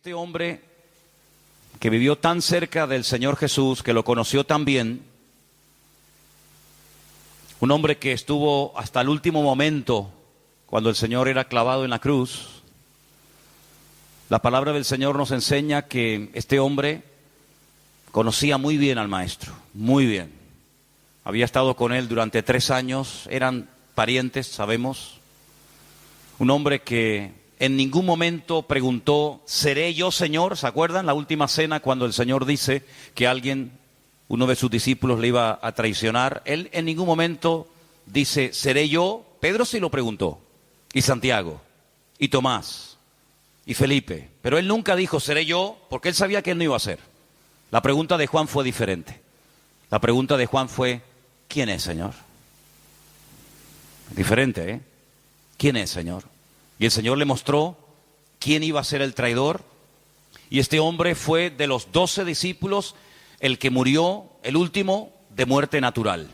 este hombre que vivió tan cerca del Señor Jesús, que lo conoció tan bien, un hombre que estuvo hasta el último momento cuando el Señor era clavado en la cruz. La palabra del Señor nos enseña que este hombre conocía muy bien al Maestro, muy bien. Había estado con él durante 3 años, eran parientes, sabemos. Un hombre que en ningún momento preguntó, ¿seré yo, Señor? ¿Se acuerdan? La última cena, cuando el Señor dice que alguien, uno de sus discípulos, le iba a traicionar. Él en ningún momento dice, ¿seré yo? Pedro sí lo preguntó, y Santiago, y Tomás, y Felipe. Pero él nunca dijo, ¿seré yo? Porque él sabía que él no iba a ser. La pregunta de Juan fue diferente. La pregunta de Juan fue, ¿quién es, Señor? Diferente, ¿eh? ¿Quién es, Señor? Y el Señor le mostró quién iba a ser el traidor. Y este hombre fue de los 12 discípulos el que murió, el último, de muerte natural.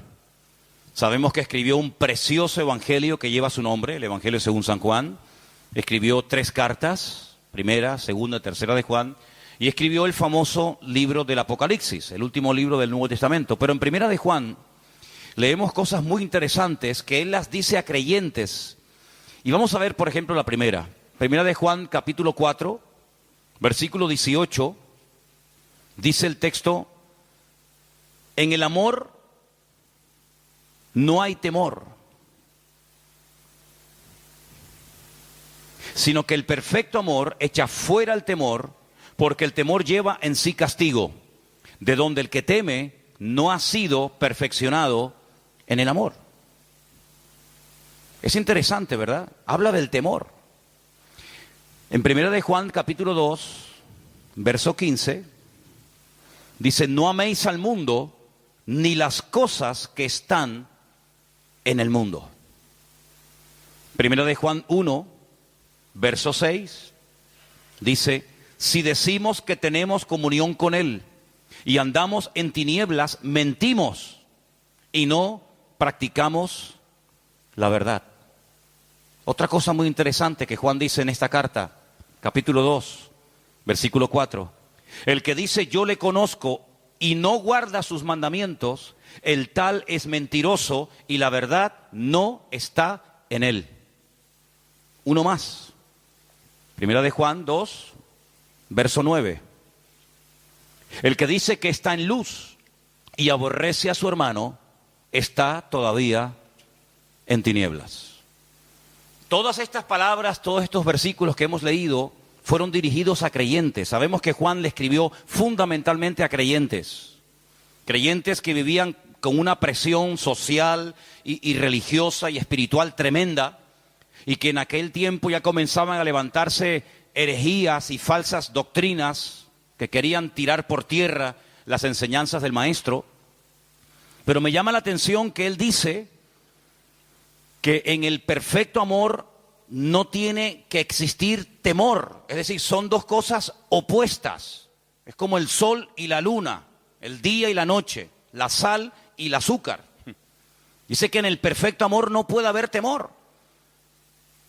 Sabemos que escribió un precioso evangelio que lleva su nombre, el Evangelio según San Juan. Escribió 3 cartas, primera, segunda, tercera de Juan. Y escribió el famoso libro del Apocalipsis, el último libro del Nuevo Testamento. Pero en primera de Juan leemos cosas muy interesantes que él las dice a creyentes. Y vamos a ver, por ejemplo, la primera. Primera de Juan, capítulo 4, versículo 18, dice el texto, en el amor no hay temor, sino que el perfecto amor echa fuera el temor, porque el temor lleva en sí castigo, de donde el que teme no ha sido perfeccionado en el amor. Es interesante, ¿verdad? Habla del temor. En primera de Juan, capítulo 2, verso 15, dice, no améis al mundo, ni las cosas que están en el mundo. Primera de Juan 1, verso 6, dice, si decimos que tenemos comunión con Él y andamos en tinieblas, mentimos y no practicamos la verdad. Otra cosa muy interesante que Juan dice en esta carta, capítulo 2, versículo 4. El que dice yo le conozco y no guarda sus mandamientos, el tal es mentiroso y la verdad no está en él. Uno más. Primera de Juan 2, verso 9. El que dice que está en luz y aborrece a su hermano, está todavía en tinieblas. Todas estas palabras, todos estos versículos que hemos leído fueron dirigidos a creyentes. Sabemos que Juan le escribió fundamentalmente a creyentes. Creyentes que vivían con una presión social y religiosa y espiritual tremenda, y que en aquel tiempo ya comenzaban a levantarse herejías y falsas doctrinas que querían tirar por tierra las enseñanzas del Maestro. Pero me llama la atención que él dice que en el perfecto amor no tiene que existir temor. Es decir, son dos cosas opuestas. Es como el sol y la luna, el día y la noche, la sal y el azúcar. Dice que en el perfecto amor no puede haber temor.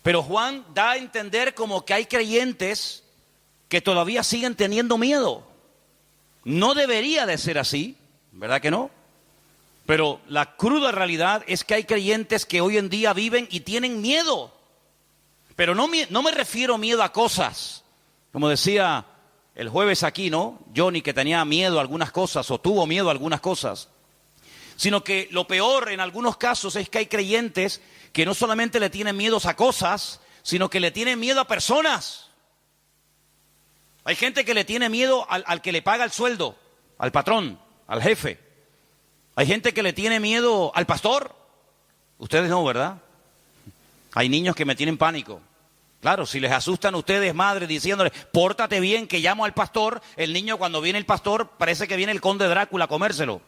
Pero Juan da a entender como que hay creyentes que todavía siguen teniendo miedo. No debería de ser así, ¿verdad que no? Pero la cruda realidad es que hay creyentes que hoy en día viven y tienen miedo. Pero no me refiero miedo a cosas. Como decía el jueves aquí, ¿no? Johnny, que tenía miedo a algunas cosas o tuvo miedo a algunas cosas. Sino que lo peor en algunos casos es que hay creyentes que no solamente le tienen miedos a cosas, sino que le tienen miedo a personas. Hay gente que le tiene miedo al que le paga el sueldo, al patrón, al jefe. Hay gente que le tiene miedo al pastor. Ustedes no, ¿verdad? Hay niños que me tienen pánico. Claro, si les asustan a ustedes, madres, diciéndoles, pórtate bien, que llamo al pastor, el niño cuando viene el pastor parece que viene el conde Drácula a comérselo,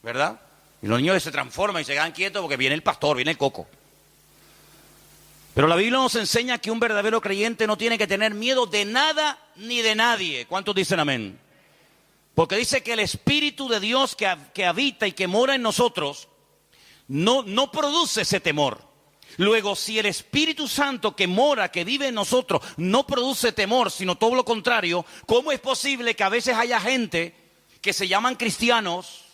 ¿verdad? Y los niños se transforman y se quedan quietos porque viene el pastor, viene el coco. Pero la Biblia nos enseña que un verdadero creyente no tiene que tener miedo de nada ni de nadie. ¿Cuántos dicen amén? Porque dice que el Espíritu de Dios que habita y que mora en nosotros no produce ese temor, Luego, si el Espíritu Santo que mora, que vive en nosotros, no produce temor, sino todo lo contrario, ¿cómo es posible que a veces haya gente que se llaman cristianos,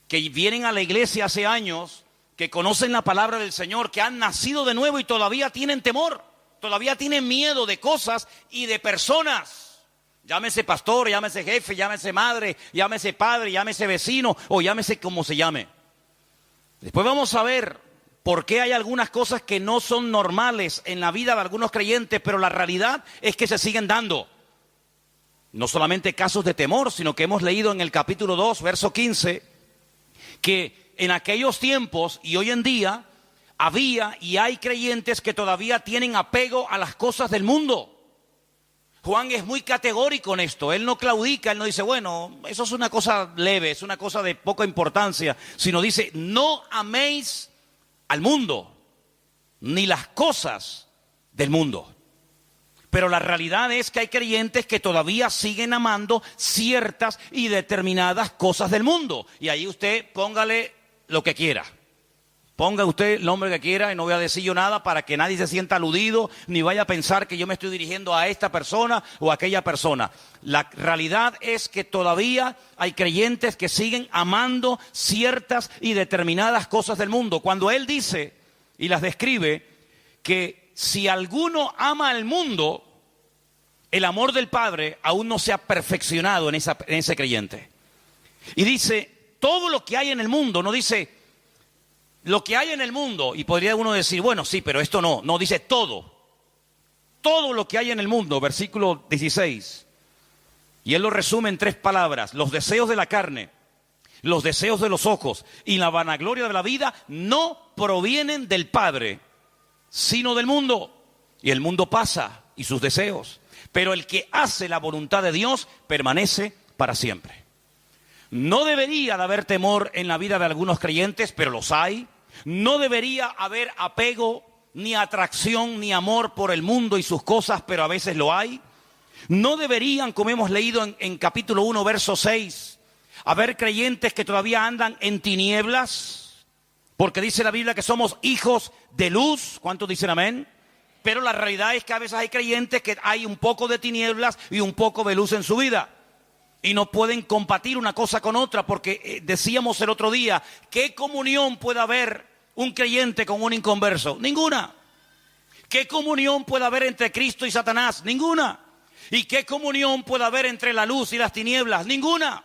que vienen a la iglesia hace años, que conocen la palabra del Señor, que han nacido de nuevo y todavía tienen temor, todavía tienen miedo de cosas y de personas? Llámese pastor, llámese jefe, llámese madre, llámese padre, llámese vecino o llámese como se llame. Después vamos a ver por qué hay algunas cosas que no son normales en la vida de algunos creyentes, pero la realidad es que se siguen dando. No solamente casos de temor, sino que hemos leído en el capítulo 2, verso 15, que en aquellos tiempos y hoy en día había y hay creyentes que todavía tienen apego a las cosas del mundo. Juan es muy categórico en esto, él no claudica, él no dice, bueno, eso es una cosa leve, es una cosa de poca importancia, sino dice, no améis al mundo, ni las cosas del mundo. Pero la realidad es que hay creyentes que todavía siguen amando ciertas y determinadas cosas del mundo. Y ahí usted póngale lo que quiera. Ponga usted el nombre que quiera y no voy a decir yo nada para que nadie se sienta aludido ni vaya a pensar que yo me estoy dirigiendo a esta persona o a aquella persona. La realidad es que todavía hay creyentes que siguen amando ciertas y determinadas cosas del mundo. Cuando él dice y las describe que si alguno ama al mundo, el amor del Padre aún no se ha perfeccionado en ese creyente. Y dice, todo lo que hay en el mundo, no dice lo que hay en el mundo, y podría uno decir, bueno, sí, pero esto no. No, dice todo. Todo lo que hay en el mundo, versículo 16. Y él lo resume en 3 palabras. Los deseos de la carne, los deseos de los ojos y la vanagloria de la vida no provienen del Padre, sino del mundo. Y el mundo pasa y sus deseos. Pero el que hace la voluntad de Dios permanece para siempre. No debería de haber temor en la vida de algunos creyentes, pero los hay. No debería haber apego, ni atracción, ni amor por el mundo y sus cosas, pero a veces lo hay. No deberían, como hemos leído en capítulo 1, verso 6, haber creyentes que todavía andan en tinieblas, porque dice la Biblia que somos hijos de luz. ¿Cuántos dicen amén? Pero la realidad es que a veces hay creyentes que hay un poco de tinieblas y un poco de luz en su vida. Y no pueden compartir una cosa con otra, porque decíamos el otro día, ¿qué comunión puede haber un creyente con un inconverso? Ninguna. ¿Qué comunión puede haber entre Cristo y Satanás? Ninguna. ¿Y qué comunión puede haber entre la luz y las tinieblas? Ninguna.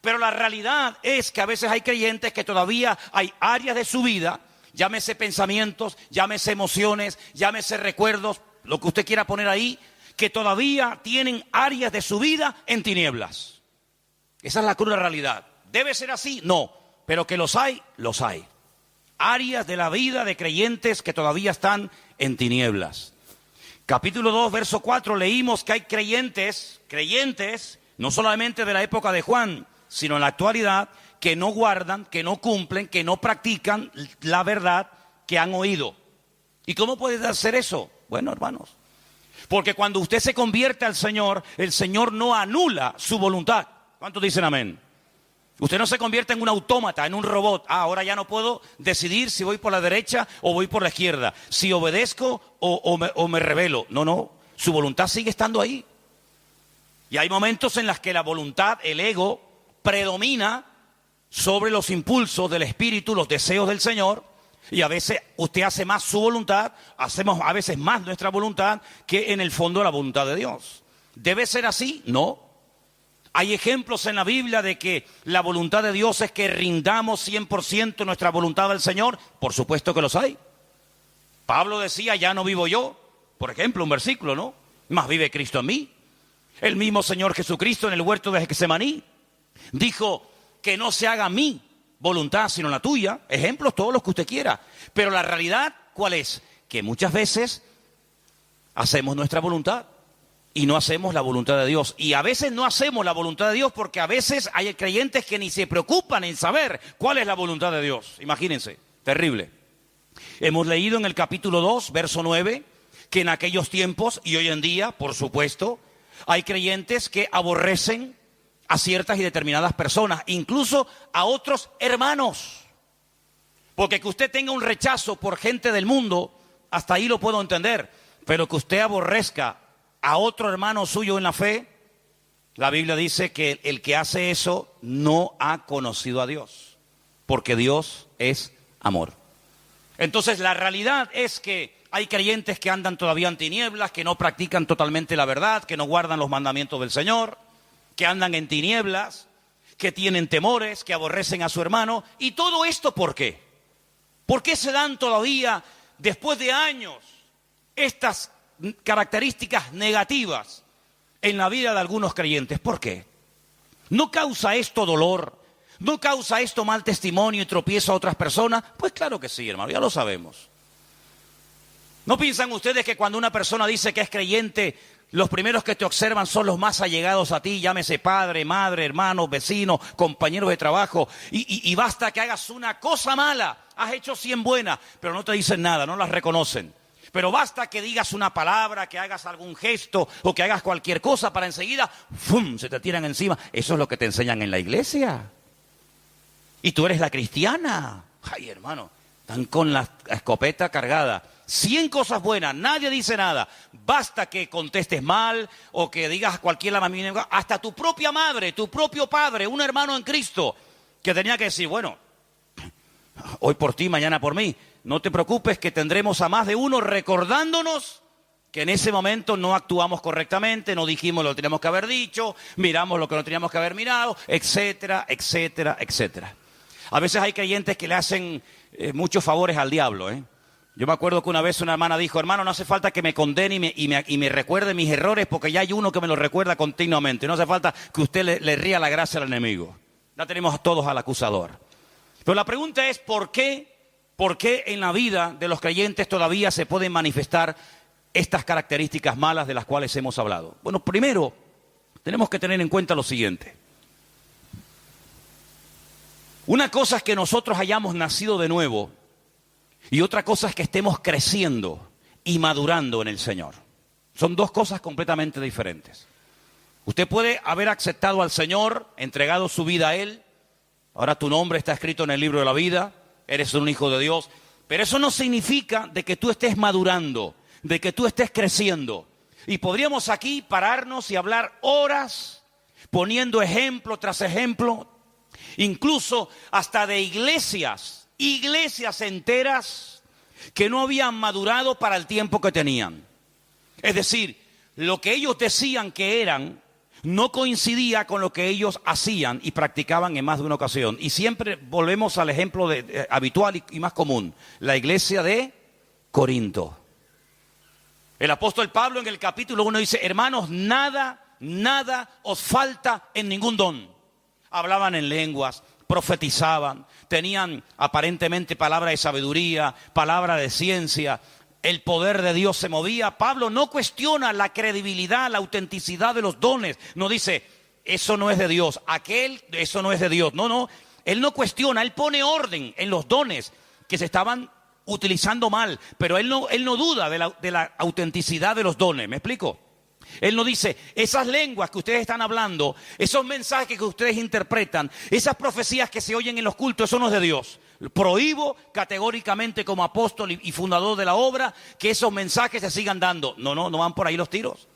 Pero la realidad es que a veces hay creyentes que todavía hay áreas de su vida, llámese pensamientos, llámese emociones, llámese recuerdos, lo que usted quiera poner ahí, que todavía tienen áreas de su vida en tinieblas. Esa es la cruda realidad. ¿Debe ser así? No, pero que los hay, los hay. Áreas de la vida de creyentes que todavía están en tinieblas. Capítulo 2, verso 4, leímos que hay creyentes, no solamente de la época de Juan, sino en la actualidad, que no guardan, que no cumplen, que no practican la verdad que han oído. ¿Y cómo puede hacer eso? Bueno, hermanos, porque cuando usted se convierte al Señor, el Señor no anula su voluntad. ¿Cuántos dicen amén? Usted no se convierte en un autómata, en un robot. Ahora ya no puedo decidir si voy por la derecha o voy por la izquierda, si obedezco o me rebelo. No, su voluntad sigue estando ahí. Y hay momentos en los que la voluntad, el ego, predomina sobre los impulsos del Espíritu, los deseos del Señor. Y a veces usted hace más su voluntad, hacemos a veces más nuestra voluntad que en el fondo la voluntad de Dios. ¿Debe ser así? No. Hay ejemplos en la Biblia de que la voluntad de Dios es que rindamos 100% nuestra voluntad al Señor. Por supuesto que los hay. Pablo decía, ya no vivo yo. Por ejemplo, un versículo, ¿no? Más vive Cristo en mí. El mismo Señor Jesucristo en el huerto de Getsemaní dijo que no se haga mi voluntad sino la tuya. Ejemplos todos los que usted quiera. Pero la realidad, ¿cuál es? Que muchas veces hacemos nuestra voluntad y no hacemos la voluntad de Dios. Y a veces no hacemos la voluntad de Dios porque a veces hay creyentes que ni se preocupan en saber cuál es la voluntad de Dios. Imagínense, terrible. Hemos leído en el capítulo 2, verso 9, que en aquellos tiempos y hoy en día, por supuesto, hay creyentes que aborrecen a ciertas y determinadas personas, incluso a otros hermanos. Porque que usted tenga un rechazo por gente del mundo, hasta ahí lo puedo entender. Pero que usted aborrezca a otro hermano suyo en la fe, la Biblia dice que el que hace eso no ha conocido a Dios. Porque Dios es amor. Entonces la realidad es que hay creyentes que andan todavía en tinieblas, que no practican totalmente la verdad, que no guardan los mandamientos del Señor, que andan en tinieblas, que tienen temores, que aborrecen a su hermano. ¿Y todo esto por qué? ¿Por qué se dan todavía, después de años, estas características negativas en la vida de algunos creyentes? ¿Por qué? ¿No causa esto dolor? ¿No causa esto mal testimonio y tropiezo a otras personas? Pues claro que sí, hermano, ya lo sabemos. ¿No piensan ustedes que cuando una persona dice que es creyente, los primeros que te observan son los más allegados a ti, llámese padre, madre, hermanos, vecinos, compañeros de trabajo, y basta que hagas una cosa mala, has hecho 100 buenas, pero no te dicen nada, no las reconocen. Pero basta que digas una palabra, que hagas algún gesto o que hagas cualquier cosa para enseguida, ¡fum!, se te tiran encima. Eso es lo que te enseñan en la iglesia. Y tú eres la cristiana. Ay, hermano, están con la escopeta cargada. 100 cosas buenas, nadie dice nada. Basta que contestes mal o que digas cualquier lamamina, hasta tu propia madre, tu propio padre, un hermano en Cristo, que tenía que decir, bueno, hoy por ti, mañana por mí. No te preocupes que tendremos a más de uno recordándonos que en ese momento no actuamos correctamente, no dijimos lo que teníamos que haber dicho, miramos lo que no teníamos que haber mirado, etcétera, etcétera, etcétera. A veces hay creyentes que le hacen muchos favores al diablo, Yo me acuerdo que una vez una hermana dijo, hermano, no hace falta que me condene y me recuerde mis errores porque ya hay uno que me los recuerda continuamente. No hace falta que usted le ría la gracia al enemigo. Ya tenemos todos al acusador. Pero la pregunta es, ¿por qué en la vida de los creyentes todavía se pueden manifestar estas características malas de las cuales hemos hablado? Bueno, primero, tenemos que tener en cuenta lo siguiente. Una cosa es que nosotros hayamos nacido de nuevo y otra cosa es que estemos creciendo y madurando en el Señor. Son dos cosas completamente diferentes. Usted puede haber aceptado al Señor, entregado su vida a Él. Ahora tu nombre está escrito en el libro de la vida, eres un hijo de Dios. Pero eso no significa de que tú estés madurando, de que tú estés creciendo. Y podríamos aquí pararnos y hablar horas, poniendo ejemplo tras ejemplo, incluso hasta de iglesias enteras que no habían madurado para el tiempo que tenían. Es decir, lo que ellos decían que eran no coincidía con lo que ellos hacían y practicaban en más de una ocasión. Y siempre volvemos al ejemplo habitual y más común, la iglesia de Corinto. El apóstol Pablo en el capítulo 1 dice, hermanos, nada os falta en ningún don. Hablaban en lenguas, profetizaban, tenían aparentemente palabra de sabiduría, palabra de ciencia. El poder de Dios se movía. Pablo no cuestiona la credibilidad, la autenticidad de los dones. No dice, eso no es de Dios, eso no es de Dios. No, él no cuestiona, él pone orden en los dones que se estaban utilizando mal. Pero él no duda de la autenticidad de los dones. ¿Me explico? Él no dice, esas lenguas que ustedes están hablando, esos mensajes que ustedes interpretan, esas profecías que se oyen en los cultos, eso no es de Dios. Prohíbo categóricamente como apóstol y fundador de la obra que esos mensajes se sigan dando. No van por ahí los tiros.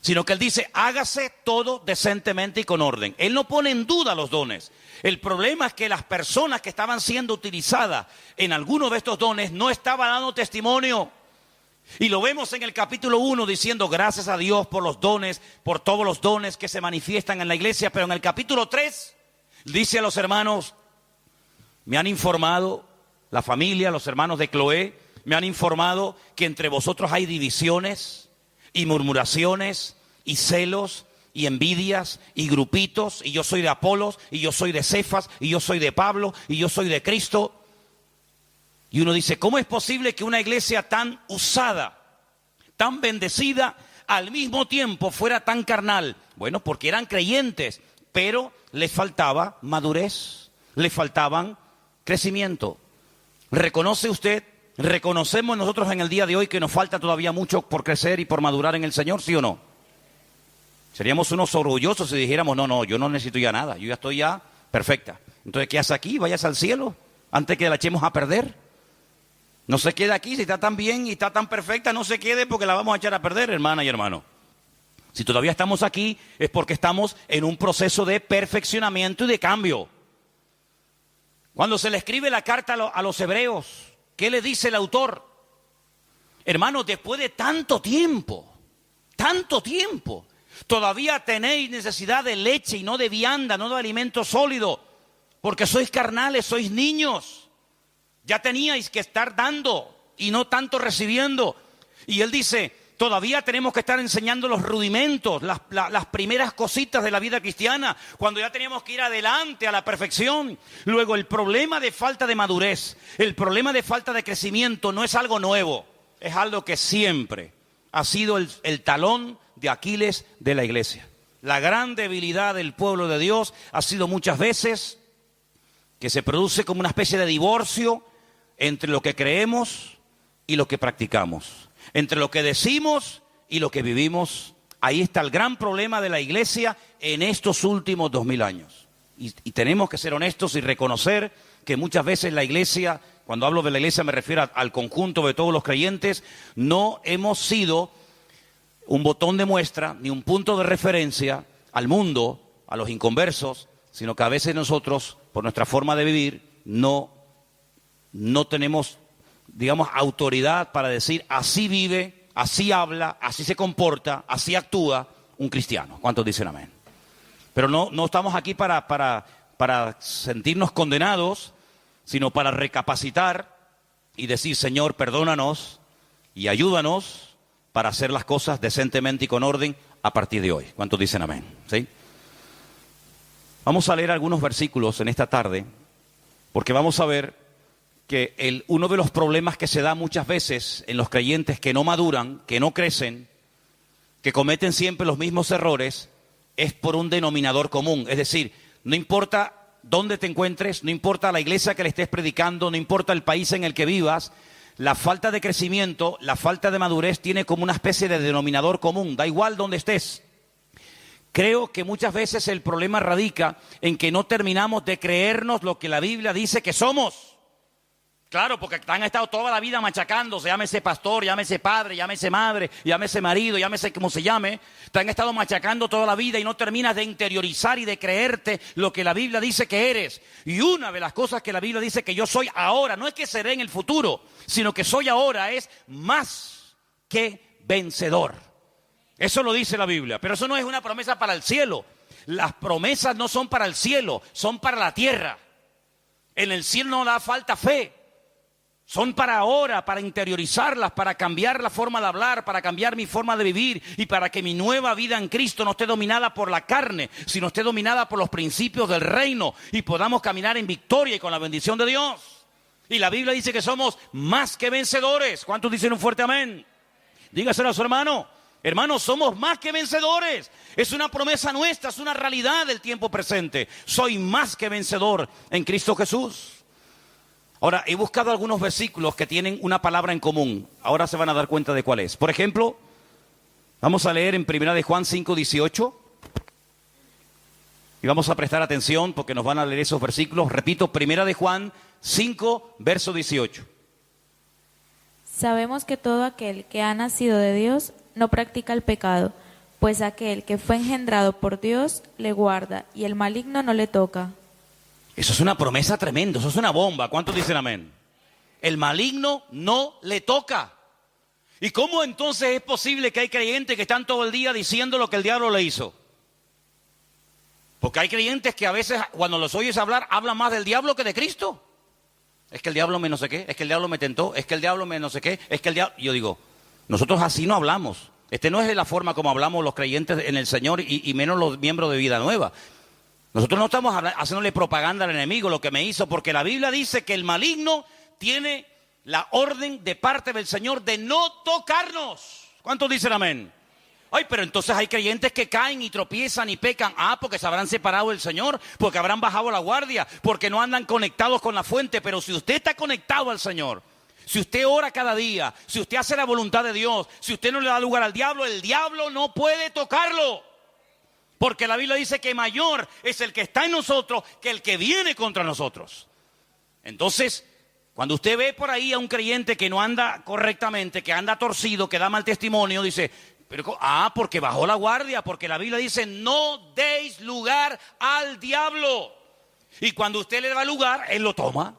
Sino que él dice, hágase todo decentemente y con orden. Él no pone en duda los dones. El problema es que las personas que estaban siendo utilizadas en alguno de estos dones no estaban dando testimonio. Y lo vemos en el capítulo 1 diciendo gracias a Dios por los dones, por todos los dones que se manifiestan en la iglesia. Pero en el capítulo 3 dice a los hermanos, me han informado, la familia, los hermanos de Cloé, me han informado que entre vosotros hay divisiones y murmuraciones y celos y envidias y grupitos, y yo soy de Apolos, y yo soy de Cefas, y yo soy de Pablo, y yo soy de Cristo. Y uno dice, ¿cómo es posible que una iglesia tan usada, tan bendecida, al mismo tiempo fuera tan carnal? Bueno, porque eran creyentes, pero les faltaba madurez, les faltaban crecimiento. ¿Reconoce usted? ¿Reconocemos nosotros en el día de hoy que nos falta todavía mucho por crecer y por madurar en el Señor, sí o no? Seríamos unos orgullosos si dijéramos, no, yo no necesito ya nada, yo ya estoy ya perfecta. Entonces, ¿qué hace aquí? Váyase al cielo. antes que la echemos a perder. No se quede aquí, si está tan bien y está tan perfecta, no se quede porque la vamos a echar a perder, hermana y hermano. Si todavía estamos aquí es porque estamos en un proceso de perfeccionamiento y de cambio. Cuando se le escribe la carta a los hebreos, ¿qué le dice el autor? Hermanos, después de tanto tiempo, todavía tenéis necesidad de leche y no de vianda, no de alimento sólido, porque sois carnales, sois niños. Ya teníais que estar dando y no tanto recibiendo. Y él dice, todavía tenemos que estar enseñando los rudimentos, las primeras cositas de la vida cristiana, cuando ya teníamos que ir adelante a la perfección. Luego, el problema de falta de madurez, el problema de falta de crecimiento no es algo nuevo, es algo que siempre ha sido el talón de Aquiles de la iglesia. La gran debilidad del pueblo de Dios ha sido muchas veces que se produce como una especie de divorcio entre lo que creemos y lo que practicamos, entre lo que decimos y lo que vivimos. Ahí está el gran problema de la iglesia en estos últimos 2000 años. Y tenemos que ser honestos y reconocer que muchas veces la iglesia, cuando hablo de la iglesia me refiero al conjunto de todos los creyentes, no hemos sido un botón de muestra ni un punto de referencia al mundo, a los inconversos, sino que a veces nosotros, por nuestra forma de vivir, no tenemos, digamos, autoridad para decir así vive, así habla, así se comporta, así actúa un cristiano. ¿Cuántos dicen amén? Pero no estamos aquí para sentirnos condenados, sino para recapacitar y decir, Señor, perdónanos y ayúdanos para hacer las cosas decentemente y con orden a partir de hoy. ¿Cuántos dicen amén? ¿Sí? Vamos a leer algunos versículos en esta tarde, porque vamos a ver que uno de los problemas que se da muchas veces en los creyentes que no maduran, que no crecen, que cometen siempre los mismos errores, es por un denominador común. Es decir, no importa dónde te encuentres, no importa la iglesia que le estés predicando, no importa el país en el que vivas, la falta de crecimiento, la falta de madurez tiene como una especie de denominador común, da igual dónde estés. Creo que muchas veces el problema radica en que no terminamos de creernos lo que la Biblia dice que somos. Claro, porque han estado toda la vida machacándose, llámese pastor, llámese padre, llámese madre, llámese marido, llámese como se llame. Te han estado machacando toda la vida y no terminas de interiorizar y de creerte lo que la Biblia dice que eres. Y una de las cosas que la Biblia dice que yo soy ahora, no es que seré en el futuro, sino que soy ahora, es más que vencedor. Eso lo dice la Biblia, pero eso no es una promesa para el cielo. Las promesas no son para el cielo, son para la tierra. En el cielo no da falta fe. Son para ahora, para interiorizarlas, para cambiar la forma de hablar, para cambiar mi forma de vivir y para que mi nueva vida en Cristo no esté dominada por la carne, sino esté dominada por los principios del reino y podamos caminar en victoria y con la bendición de Dios. Y la Biblia dice que somos más que vencedores. ¿Cuántos dicen un fuerte amén? Dígaselo a su hermano. Hermanos, somos más que vencedores. Es una promesa nuestra, es una realidad del tiempo presente. Soy más que vencedor en Cristo Jesús. Ahora, he buscado algunos versículos que tienen una palabra en común. Ahora se van a dar cuenta de cuál es. Por ejemplo, vamos a leer en 1 de Juan 5:18. Y vamos a prestar atención porque nos van a leer esos versículos. Repito, 1 de Juan 5, verso 18. Sabemos que todo aquel que ha nacido de Dios no practica el pecado, pues aquel que fue engendrado por Dios le guarda y el maligno no le toca. Eso es una promesa tremenda, eso es una bomba. ¿Cuántos dicen amén? El maligno no le toca. ¿Y cómo entonces es posible que hay creyentes que están todo el día diciendo lo que el diablo le hizo? Porque hay creyentes que a veces cuando los oyes hablar, hablan más del diablo que de Cristo. Es que el diablo me no sé qué, es que el diablo me tentó, es que el diablo me no sé qué, es que el diablo... Yo digo, nosotros así no hablamos. No es de la forma como hablamos los creyentes en el Señor y menos los miembros de Vida Nueva. Nosotros no estamos haciéndole propaganda al enemigo, lo que me hizo, porque la Biblia dice que el maligno tiene la orden de parte del Señor de no tocarnos. ¿Cuántos dicen amén? Ay, pero entonces hay creyentes que caen y tropiezan y pecan. Porque se habrán separado del Señor, porque habrán bajado la guardia, porque no andan conectados con la fuente. Pero si usted está conectado al Señor, si usted ora cada día, si usted hace la voluntad de Dios, si usted no le da lugar al diablo, el diablo no puede tocarlo. Porque la Biblia dice que mayor es el que está en nosotros que el que viene contra nosotros. Entonces, cuando usted ve por ahí a un creyente que no anda correctamente, que anda torcido, que da mal testimonio, dice, porque bajó la guardia, porque la Biblia dice, no deis lugar al diablo. Y cuando usted le da lugar, él lo toma.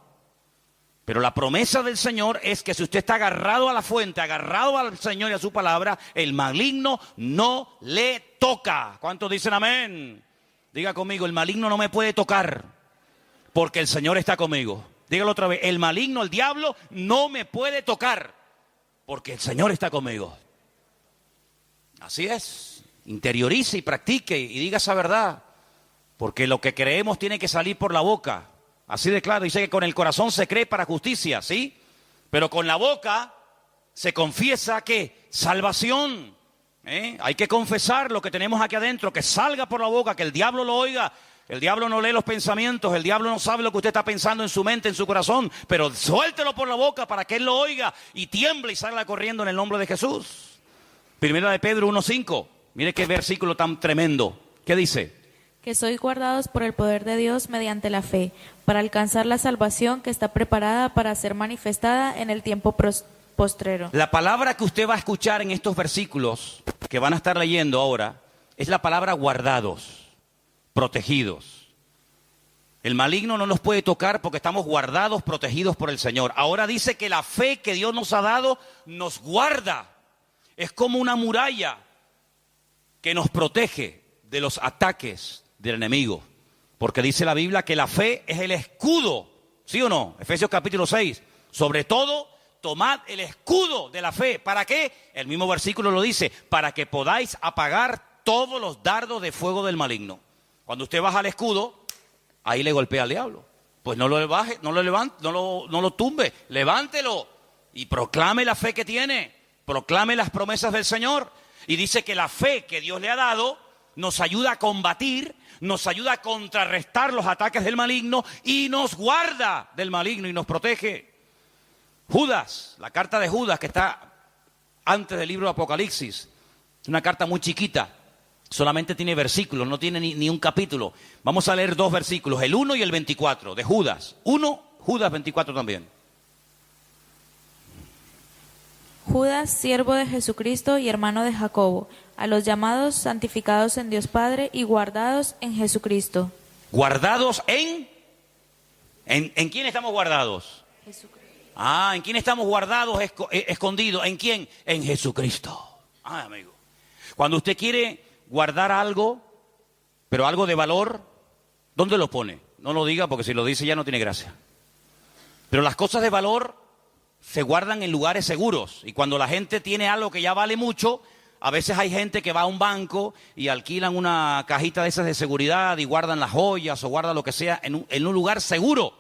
Pero la promesa del Señor es que si usted está agarrado a la fuente, agarrado al Señor y a su palabra, el maligno no le toca. ¿Cuántos dicen amén? Diga conmigo, el maligno no me puede tocar, porque el Señor está conmigo. Dígalo otra vez, el maligno, el diablo, no me puede tocar, porque el Señor está conmigo. Así es, interiorice y practique y diga esa verdad, porque lo que creemos tiene que salir por la boca. Así de claro, dice que con el corazón se cree para justicia, ¿sí? Pero con la boca se confiesa que salvación. Hay que confesar lo que tenemos aquí adentro, que salga por la boca, que el diablo lo oiga. El diablo no lee los pensamientos, el diablo no sabe lo que usted está pensando en su mente, en su corazón, pero suéltelo por la boca para que él lo oiga y tiemble y salga corriendo en el nombre de Jesús. Primera de Pedro 1:5, mire qué versículo tan tremendo. ¿Qué dice? Que sois guardados por el poder de Dios mediante la fe, para alcanzar la salvación que está preparada para ser manifestada en el tiempo postrero. La palabra que usted va a escuchar en estos versículos que van a estar leyendo ahora es la palabra guardados, protegidos. El maligno no nos puede tocar porque estamos guardados, protegidos por el Señor. Ahora dice que la fe que Dios nos ha dado nos guarda. Es como una muralla que nos protege de los ataques del enemigo. Porque dice la Biblia que la fe es el escudo, ¿sí o no? Efesios capítulo 6. Sobre todo, tomad el escudo de la fe. ¿Para qué? El mismo versículo lo dice, para que podáis apagar todos los dardos de fuego del maligno. Cuando usted baja el escudo, ahí le golpea al diablo. Pues no lo baje, no lo levante, no lo tumbe, levántelo y proclame la fe que tiene, proclame las promesas del Señor. Y dice que la fe que Dios le ha dado nos ayuda a combatir, nos ayuda a contrarrestar los ataques del maligno y nos guarda del maligno y nos protege. Judas, la carta de Judas que está antes del libro de Apocalipsis, es una carta muy chiquita, solamente tiene versículos, no tiene ni un capítulo. Vamos a leer 2 versículos, el 1 y el 24 de Judas. 1, Judas 24 también. Judas, siervo de Jesucristo y hermano de Jacobo, a los llamados, santificados en Dios Padre y guardados en Jesucristo. ¿Guardados en quién estamos guardados? Jesucristo. ¿En quién estamos guardados, escondidos? ¿En quién? En Jesucristo. Amigo. Cuando usted quiere guardar algo, pero algo de valor, ¿dónde lo pone? No lo diga porque si lo dice ya no tiene gracia. Pero las cosas de valor se guardan en lugares seguros. Y cuando la gente tiene algo que ya vale mucho, a veces hay gente que va a un banco y alquilan una cajita de esas de seguridad y guardan las joyas o guardan lo que sea en un lugar seguro.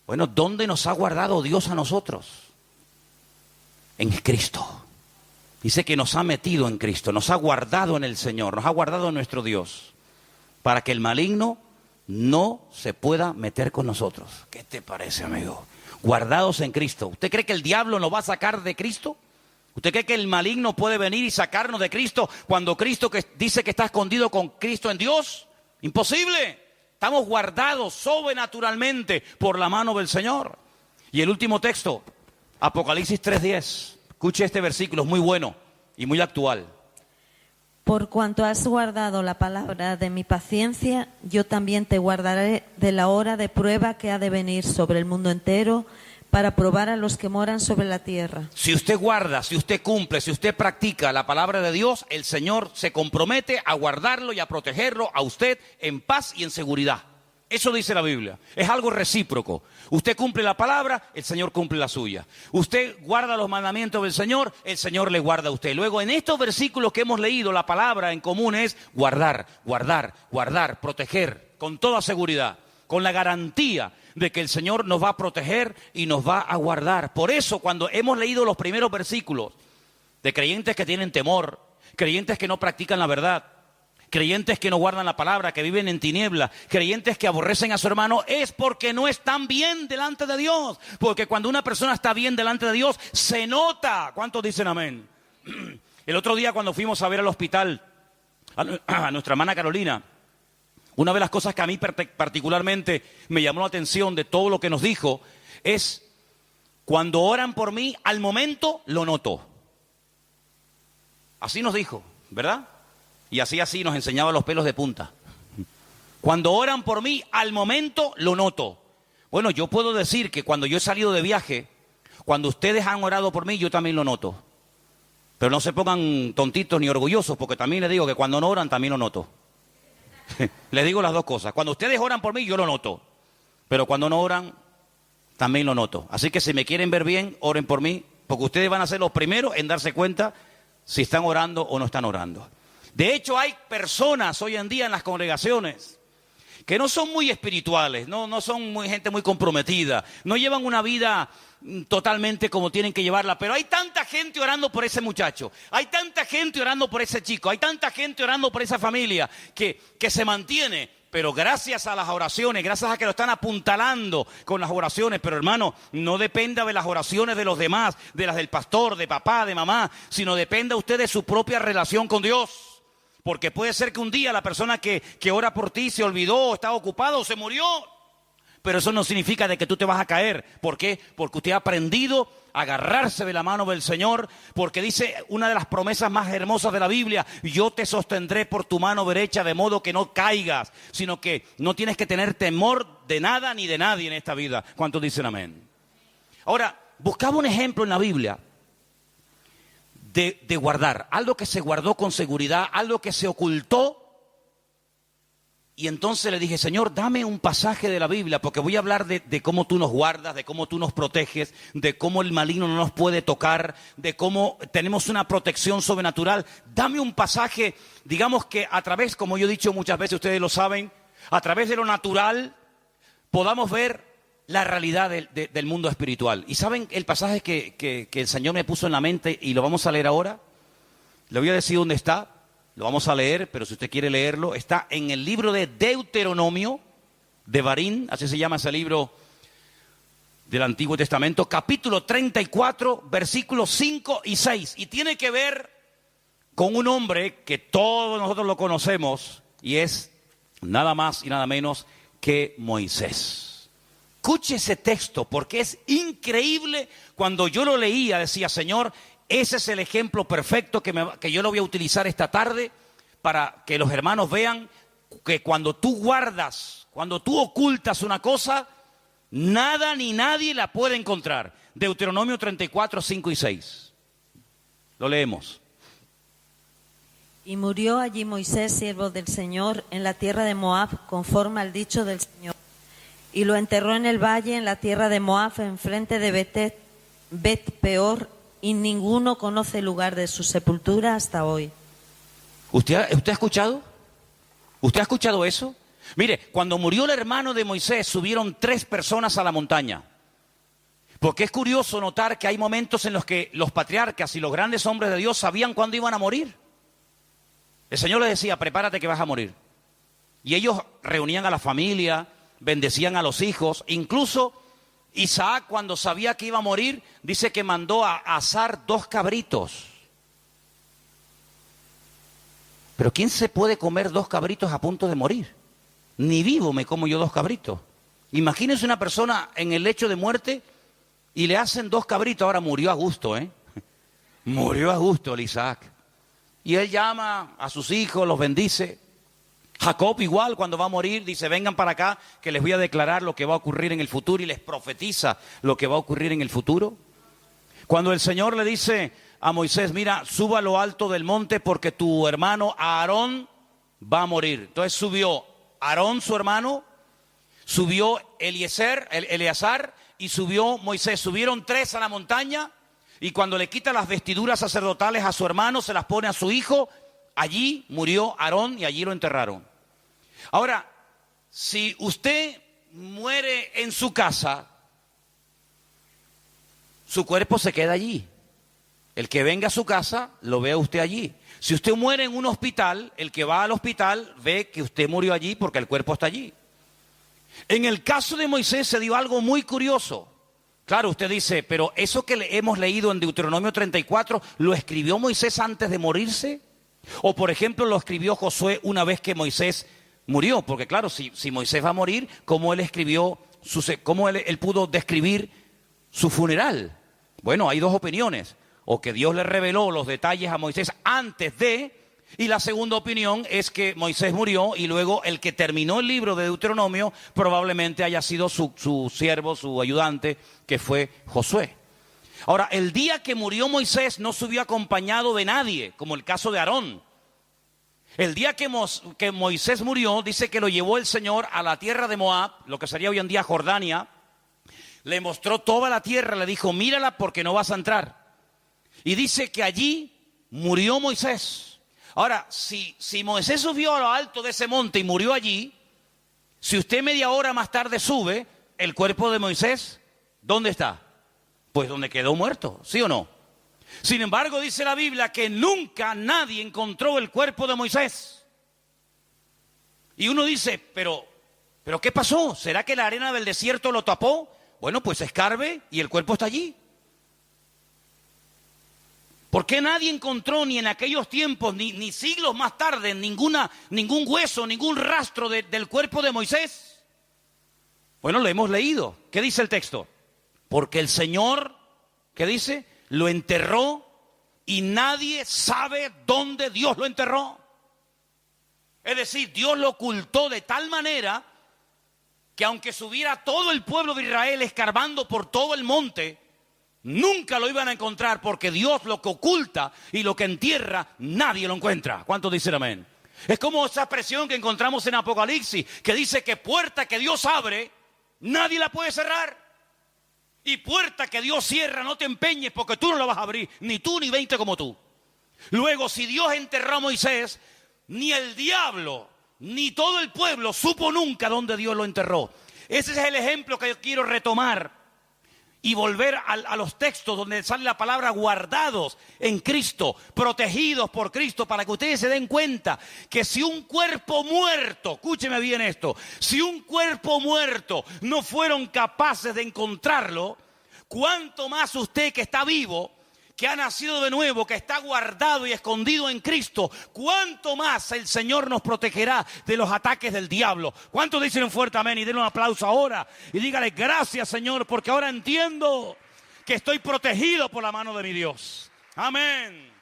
Bueno, ¿dónde nos ha guardado Dios a nosotros? En Cristo. Dice que nos ha metido en Cristo, nos ha guardado en el Señor, nos ha guardado en nuestro Dios, para que el maligno no se pueda meter con nosotros. ¿Qué te parece, amigo? Guardados en Cristo. ¿Usted cree que el diablo nos va a sacar de Cristo? ¿Usted cree que el maligno puede venir y sacarnos de Cristo cuando Cristo que dice que está escondido con Cristo en Dios? Imposible. Estamos guardados sobrenaturalmente por la mano del Señor. Y el último texto, Apocalipsis 3:10. Escuche este versículo, es muy bueno y muy actual. Por cuanto has guardado la palabra de mi paciencia, yo también te guardaré de la hora de prueba que ha de venir sobre el mundo entero para probar a los que moran sobre la tierra. Si usted guarda, si usted cumple, si usted practica la palabra de Dios, el Señor se compromete a guardarlo y a protegerlo a usted en paz y en seguridad. Eso dice la Biblia. Es algo recíproco. Usted cumple la palabra, el Señor cumple la suya. Usted guarda los mandamientos del Señor, el Señor le guarda a usted. Luego, en estos versículos que hemos leído, la palabra en común es guardar, guardar, guardar, proteger, con toda seguridad, con la garantía de que el Señor nos va a proteger y nos va a guardar. Por eso, cuando hemos leído los primeros versículos de creyentes que tienen temor, creyentes que no practican la verdad, creyentes que no guardan la palabra, que viven en tinieblas, creyentes que aborrecen a su hermano, es porque no están bien delante de Dios. Porque cuando una persona está bien delante de Dios, se nota. ¿Cuántos dicen amén? El otro día cuando fuimos a ver al hospital a nuestra hermana Carolina, Una de las cosas que a mí particularmente me llamó la atención de todo lo que nos dijo es: cuando oran por mí, al momento lo noto. Así nos dijo, ¿verdad? Y así nos enseñaba los pelos de punta. Cuando oran por mí, al momento lo noto. Bueno, yo puedo decir que cuando yo he salido de viaje, cuando ustedes han orado por mí, yo también lo noto. Pero no se pongan tontitos ni orgullosos, porque también les digo que cuando no oran, también lo noto. Les digo las dos cosas. Cuando ustedes oran por mí, yo lo noto. Pero cuando no oran, también lo noto. Así que si me quieren ver bien, oren por mí, porque ustedes van a ser los primeros en darse cuenta si están orando o no están orando. De hecho, hay personas hoy en día en las congregaciones que no son muy espirituales, no son gente muy comprometida, no llevan una vida totalmente como tienen que llevarla, pero hay tanta gente orando por ese muchacho, hay tanta gente orando por ese chico, hay tanta gente orando por esa familia que se mantiene, pero gracias a las oraciones, gracias a que lo están apuntalando con las oraciones. Pero hermano, no dependa de las oraciones de los demás, de las del pastor, de papá, de mamá, sino dependa usted de su propia relación con Dios. Porque puede ser que un día la persona que ora por ti se olvidó, estaba ocupado o se murió. Pero eso no significa de que tú te vas a caer. ¿Por qué? Porque usted ha aprendido a agarrarse de la mano del Señor. Porque dice una de las promesas más hermosas de la Biblia: yo te sostendré por tu mano derecha de modo que no caigas. Sino que no tienes que tener temor de nada ni de nadie en esta vida. ¿Cuántos dicen amén? Ahora, buscaba un ejemplo en la Biblia de guardar, algo que se guardó con seguridad, algo que se ocultó. Y entonces le dije: Señor, dame un pasaje de la Biblia, porque voy a hablar de cómo tú nos guardas, de cómo tú nos proteges, de cómo el maligno no nos puede tocar, de cómo tenemos una protección sobrenatural. Dame un pasaje, digamos que a través, como yo he dicho muchas veces, ustedes lo saben, a través de lo natural podamos ver la realidad del mundo espiritual. ¿Y saben el pasaje que el Señor me puso en la mente y lo vamos a leer ahora? Le voy a decir dónde está, lo vamos a leer, pero si usted quiere leerlo, está en el libro de Deuteronomio, de Barín, así se llama ese libro del Antiguo Testamento, capítulo 34, versículos 5 y 6. Y tiene que ver con un hombre que todos nosotros lo conocemos, y es nada más y nada menos que Moisés. Escuche ese texto, porque es increíble. Cuando yo lo leía decía: Señor, ese es el ejemplo perfecto que yo lo voy a utilizar esta tarde para que los hermanos vean que cuando tú guardas, cuando tú ocultas una cosa, nada ni nadie la puede encontrar. Deuteronomio 34, 5 y 6. Lo leemos. Y murió allí Moisés, siervo del Señor, en la tierra de Moab, conforme al dicho del Señor. Y lo enterró en el valle, en la tierra de Moab, enfrente de Bet-peor, y ninguno conoce el lugar de su sepultura hasta hoy. ¿Usted ha escuchado? ¿Usted ha escuchado eso? Mire, cuando murió el hermano de Moisés, subieron 3 personas a la montaña. Porque es curioso notar que hay momentos en los que los patriarcas y los grandes hombres de Dios sabían cuándo iban a morir. El Señor les decía: prepárate que vas a morir. Y ellos reunían a la familia, bendecían a los hijos. Incluso Isaac, cuando sabía que iba a morir, dice que mandó a asar 2 cabritos. Pero ¿quién se puede comer 2 cabritos a punto de morir? Ni vivo me como yo 2 cabritos. Imagínense una persona en el lecho de muerte y le hacen 2 cabritos. Ahora murió a gusto, Murió a gusto el Isaac. Y él llama a sus hijos, los bendice. Jacob igual, cuando va a morir, dice: vengan para acá que les voy a declarar lo que va a ocurrir en el futuro, y les profetiza lo que va a ocurrir en el futuro. Cuando el Señor le dice a Moisés: mira, suba a lo alto del monte porque tu hermano Aarón va a morir. Entonces subió Aarón, su hermano, subió Eleazar y subió Moisés. Subieron 3 a la montaña, y cuando le quita las vestiduras sacerdotales a su hermano, se las pone a su hijo. Allí murió Aarón y allí lo enterraron. Ahora, si usted muere en su casa, su cuerpo se queda allí. El que venga a su casa, lo ve a usted allí. Si usted muere en un hospital, el que va al hospital ve que usted murió allí porque el cuerpo está allí. En el caso de Moisés se dio algo muy curioso. Claro, usted dice: pero eso que hemos leído en Deuteronomio 34, ¿lo escribió Moisés antes de morirse? O por ejemplo, ¿lo escribió Josué una vez que Moisés murió, porque claro, si Moisés va a morir, ¿cómo él escribió, cómo él pudo describir su funeral? Bueno, hay dos opiniones, o que Dios le reveló los detalles a Moisés antes de, y la segunda opinión es que Moisés murió y luego el que terminó el libro de Deuteronomio probablemente haya sido su siervo, su ayudante, que fue Josué. Ahora, el día que murió Moisés no subió acompañado de nadie, como el caso de Aarón. El día que Moisés murió, dice que lo llevó el Señor a la tierra de Moab, lo que sería hoy en día Jordania. Le mostró toda la tierra, le dijo, mírala porque no vas a entrar. Y dice que allí murió Moisés. Ahora, si Moisés subió a lo alto de ese monte y murió allí, si usted media hora más tarde sube, el cuerpo de Moisés, ¿dónde está? Pues donde quedó muerto, ¿sí o no? Sin embargo, dice la Biblia que nunca nadie encontró el cuerpo de Moisés. Y uno dice, pero ¿qué pasó? ¿Será que la arena del desierto lo tapó? Bueno, pues escarbe y el cuerpo está allí. ¿Por qué nadie encontró ni en aquellos tiempos, ni siglos más tarde, ningún hueso, ningún rastro del cuerpo de Moisés? Bueno, lo hemos leído. ¿Qué dice el texto? Porque el Señor, ¿qué dice? Lo enterró y nadie sabe dónde Dios lo enterró. Es decir, Dios lo ocultó de tal manera que aunque subiera todo el pueblo de Israel escarbando por todo el monte, nunca lo iban a encontrar, porque Dios lo que oculta y lo que entierra, nadie lo encuentra. ¿Cuántos dicen amén? Es como esa expresión que encontramos en Apocalipsis, que dice que puerta que Dios abre, nadie la puede cerrar. Y puerta que Dios cierra, no te empeñes porque tú no la vas a abrir, ni tú ni 20 como tú. Luego, si Dios enterró a Moisés, ni el diablo, ni todo el pueblo supo nunca dónde Dios lo enterró. Ese es el ejemplo que yo quiero retomar y volver a los textos donde sale la palabra guardados en Cristo, protegidos por Cristo, para que ustedes se den cuenta que si un cuerpo muerto, escúcheme bien esto, si un cuerpo muerto no fueron capaces de encontrarlo, cuánto más usted que está vivo, que ha nacido de nuevo, que está guardado y escondido en Cristo, cuánto más el Señor nos protegerá de los ataques del diablo. ¿Cuántos dicen un fuerte amén? Y denle un aplauso ahora y dígale gracias, Señor, porque ahora entiendo que estoy protegido por la mano de mi Dios. Amén.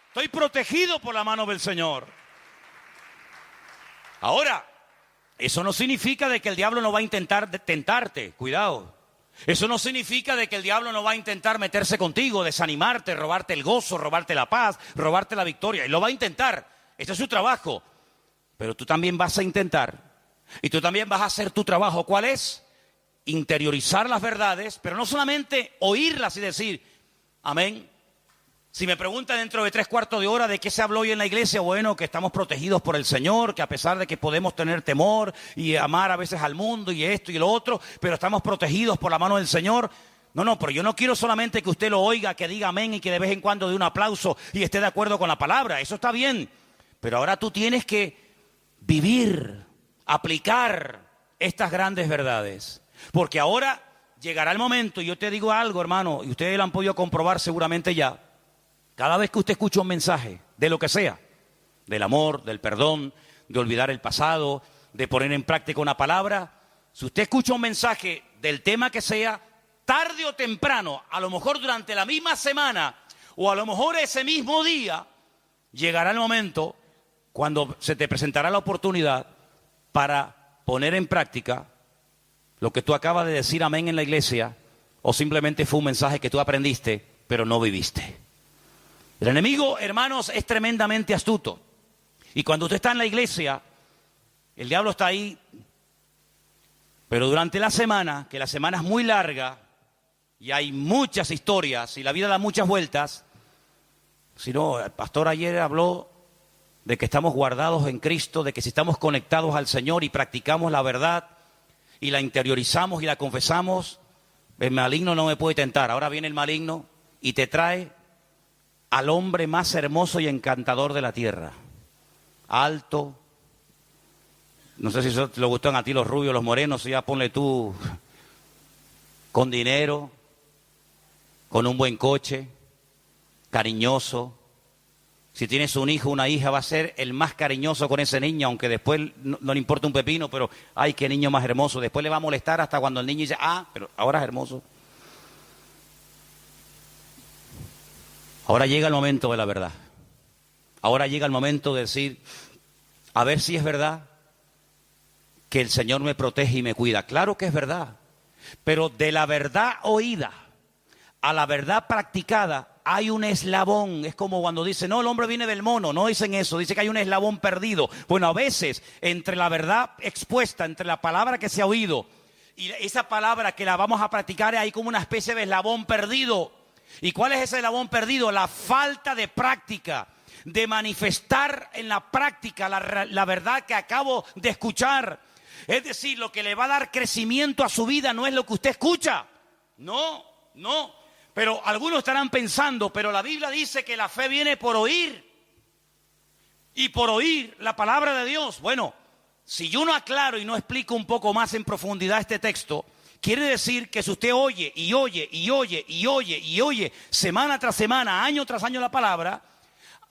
Estoy protegido por la mano del Señor. Ahora, eso no significa de que el diablo no va a intentar tentarte. Cuidado. Eso no significa de que el diablo no va a intentar meterse contigo, desanimarte, robarte el gozo, robarte la paz, robarte la victoria. Él lo va a intentar. Este es su trabajo. Pero tú también vas a intentar. Y tú también vas a hacer tu trabajo. ¿Cuál es? Interiorizar las verdades, pero no solamente oírlas y decir, amén. Si me preguntan dentro de 3/4 de hora de qué se habló hoy en la iglesia, bueno, que estamos protegidos por el Señor, que a pesar de que podemos tener temor y amar a veces al mundo y esto y lo otro, pero estamos protegidos por la mano del Señor. No, pero yo no quiero solamente que usted lo oiga, que diga amén y que de vez en cuando dé un aplauso y esté de acuerdo con la palabra. Eso está bien, pero ahora tú tienes que vivir, aplicar estas grandes verdades. Porque ahora llegará el momento, y yo te digo algo, hermano, y ustedes lo han podido comprobar seguramente ya. Cada vez que usted escucha un mensaje, de lo que sea, del amor, del perdón, de olvidar el pasado, de poner en práctica una palabra, si usted escucha un mensaje del tema que sea, tarde o temprano, a lo mejor durante la misma semana, o a lo mejor ese mismo día, llegará el momento cuando se te presentará la oportunidad para poner en práctica lo que tú acabas de decir amén en la iglesia, o simplemente fue un mensaje que tú aprendiste, pero no viviste. El enemigo, hermanos, es tremendamente astuto. Y cuando usted está en la iglesia, el diablo está ahí. Pero durante la semana, que la semana es muy larga, y hay muchas historias, y la vida da muchas vueltas. Si no, el pastor ayer habló de que estamos guardados en Cristo, de que si estamos conectados al Señor y practicamos la verdad, y la interiorizamos y la confesamos, el maligno no me puede tentar. Ahora viene el maligno y te trae al hombre más hermoso y encantador de la tierra. Alto. No sé si eso te lo gustan a ti los rubios, los morenos, ya ponle tú. Con dinero, con un buen coche, cariñoso, Si tienes un hijo o una hija, va a ser el más cariñoso con ese niño, aunque después no le importa un pepino, pero ¡ay, qué niño más hermoso! Después le va a molestar hasta cuando el niño dice, pero ahora es hermoso. Ahora llega el momento de la verdad. Ahora llega el momento de decir, a ver si es verdad que el Señor me protege y me cuida. Claro que es verdad, pero de la verdad oída a la verdad practicada hay un eslabón. Es como cuando dicen, no, el hombre viene del mono. No dicen eso, dice que hay un eslabón perdido. Bueno, a veces entre la verdad expuesta, entre la palabra que se ha oído y esa palabra que la vamos a practicar, hay como una especie de eslabón perdido. ¿Y cuál es ese eslabón perdido? La falta de práctica, de manifestar en la práctica la verdad que acabo de escuchar. Es decir, lo que le va a dar crecimiento a su vida no es lo que usted escucha. No. Pero algunos estarán pensando, pero la Biblia dice que la fe viene por oír. Y por oír la palabra de Dios. Bueno, si yo no aclaro y no explico un poco más en profundidad este texto, quiere decir que si usted oye y oye y oye y oye y oye semana tras semana, año tras año la palabra,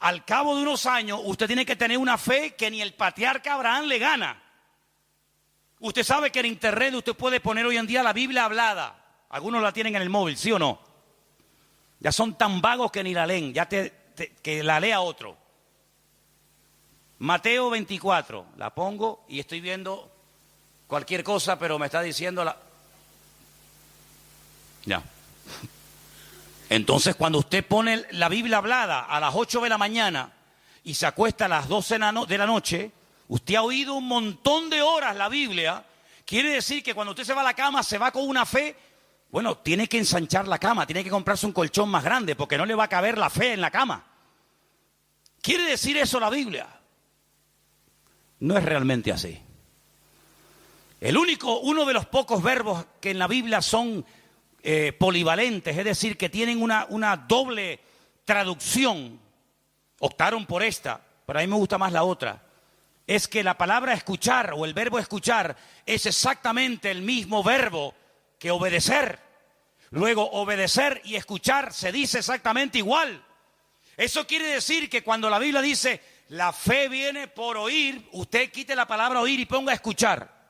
al cabo de unos años usted tiene que tener una fe que ni el patriarca Abraham le gana. Usted sabe que en internet usted puede poner hoy en día la Biblia hablada. Algunos la tienen en el móvil, ¿sí o no? Ya son tan vagos que ni la leen, que la lea otro. Mateo 24, la pongo y estoy viendo cualquier cosa, pero me está diciendo Ya. Entonces, cuando usted pone la Biblia hablada a las 8 de la mañana y se acuesta a las 12 de la noche, usted ha oído un montón de horas la Biblia. Quiere decir que cuando usted se va a la cama, se va con una fe. Bueno, tiene que ensanchar la cama, tiene que comprarse un colchón más grande porque no le va a caber la fe en la cama. ¿Quiere decir eso la Biblia? No es realmente así. Uno de los pocos verbos que en la Biblia son polivalentes, es decir, que tienen una doble traducción, optaron por esta, pero a mí me gusta más la otra, es que la palabra escuchar o el verbo escuchar es exactamente el mismo verbo que obedecer. Luego, obedecer y escuchar se dice exactamente igual. Eso quiere decir que cuando la Biblia dice la fe viene por oír, usted quite la palabra oír y ponga escuchar.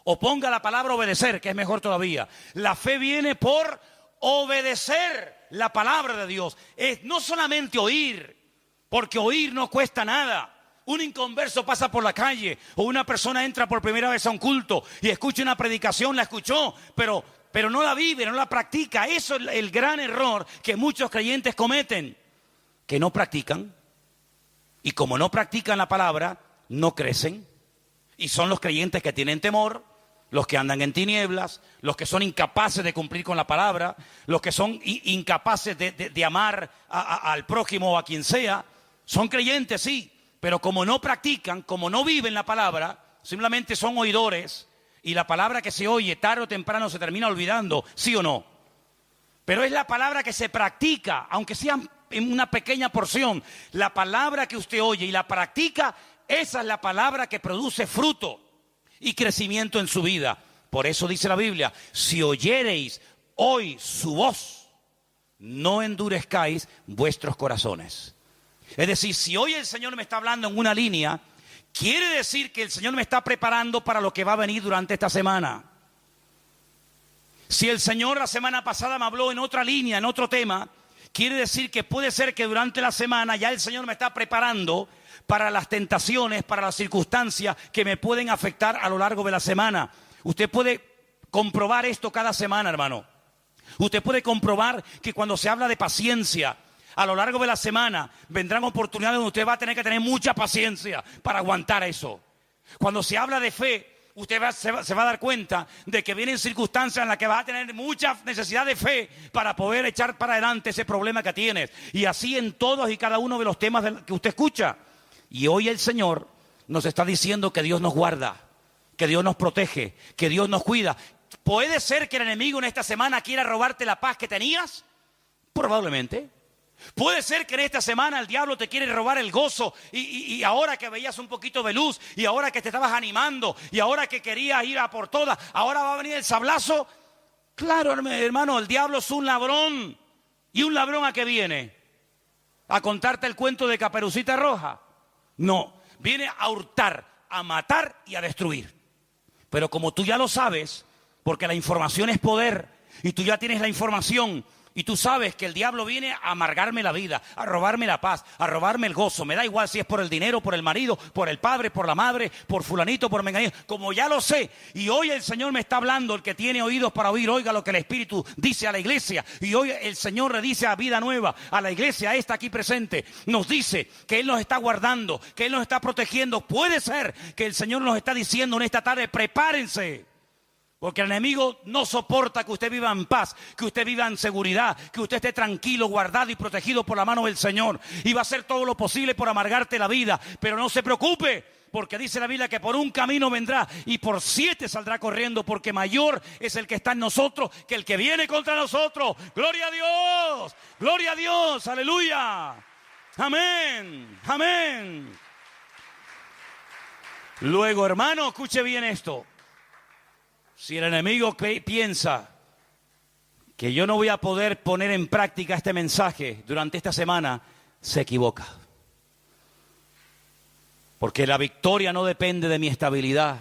O ponga la palabra obedecer, que es mejor todavía. La fe viene por obedecer la palabra de Dios. Es no solamente oír, porque oír no cuesta nada. Un inconverso pasa por la calle o una persona entra por primera vez a un culto y escucha una predicación, la escuchó, pero no la vive, no la practica. Eso es el gran error que muchos creyentes cometen, que no practican. Y como no practican la palabra, no crecen. Y son los creyentes que tienen temor, los que andan en tinieblas, los que son incapaces de cumplir con la palabra, los que son incapaces de amar al prójimo o a quien sea. Son creyentes, sí, pero como no practican, como no viven la palabra, simplemente son oidores, y la palabra que se oye tarde o temprano se termina olvidando, ¿sí o no? Pero es la palabra que se practica, aunque sea en una pequeña porción. La palabra que usted oye y la practica, esa es la palabra que produce fruto y crecimiento en su vida. Por eso dice la Biblia, si oyereis hoy su voz, no endurezcáis vuestros corazones. Es decir, si hoy el Señor me está hablando en una línea, quiere decir que el Señor me está preparando para lo que va a venir durante esta semana. Si el Señor la semana pasada me habló en otra línea, en otro tema, quiere decir que puede ser que durante la semana ya el Señor me está preparando para las tentaciones, para las circunstancias que me pueden afectar a lo largo de la semana. Usted puede comprobar esto cada semana, hermano. Usted puede comprobar que cuando se habla de paciencia, a lo largo de la semana vendrán oportunidades donde usted va a tener que tener mucha paciencia para aguantar eso. Cuando se habla de fe, usted se va a dar cuenta de que vienen circunstancias en las que va a tener mucha necesidad de fe para poder echar para adelante ese problema que tienes. Y así en todos y cada uno de los temas que usted escucha. Y hoy el Señor nos está diciendo que Dios nos guarda, que Dios nos protege, que Dios nos cuida. ¿Puede ser que el enemigo en esta semana quiera robarte la paz que tenías? Probablemente. Puede ser que en esta semana el diablo te quiere robar el gozo y ahora que veías un poquito de luz y ahora que te estabas animando y ahora que querías ir a por todas, ahora va a venir el sablazo. Claro, hermano, el diablo es un ladrón. ¿Y un ladrón a qué viene? ¿A contarte el cuento de Caperucita Roja? No, viene a hurtar, a matar y a destruir. Pero como tú ya lo sabes, porque la información es poder, y tú ya tienes la información, y tú sabes que el diablo viene a amargarme la vida, a robarme la paz, a robarme el gozo. Me da igual si es por el dinero, por el marido, por el padre, por la madre, por fulanito, por menganito. Como ya lo sé, y hoy el Señor me está hablando, el que tiene oídos para oír, oiga lo que el Espíritu dice a la iglesia. Y hoy el Señor le dice a Vida Nueva, a la iglesia, a esta aquí presente, nos dice que Él nos está guardando, que Él nos está protegiendo. Puede ser que el Señor nos está diciendo en esta tarde, prepárense. Porque el enemigo no soporta que usted viva en paz, que usted viva en seguridad, que usted esté tranquilo, guardado y protegido por la mano del Señor. Y va a hacer todo lo posible por amargarte la vida. Pero no se preocupe, porque dice la Biblia que por un camino vendrá y por 7 saldrá corriendo, porque mayor es el que está en nosotros que el que viene contra nosotros. ¡Gloria a Dios! ¡Gloria a Dios! ¡Aleluya! ¡Amén! ¡Amén! Luego, hermano, escuche bien esto. Si el enemigo piensa que yo no voy a poder poner en práctica este mensaje durante esta semana, se equivoca. Porque la victoria no depende de mi estabilidad,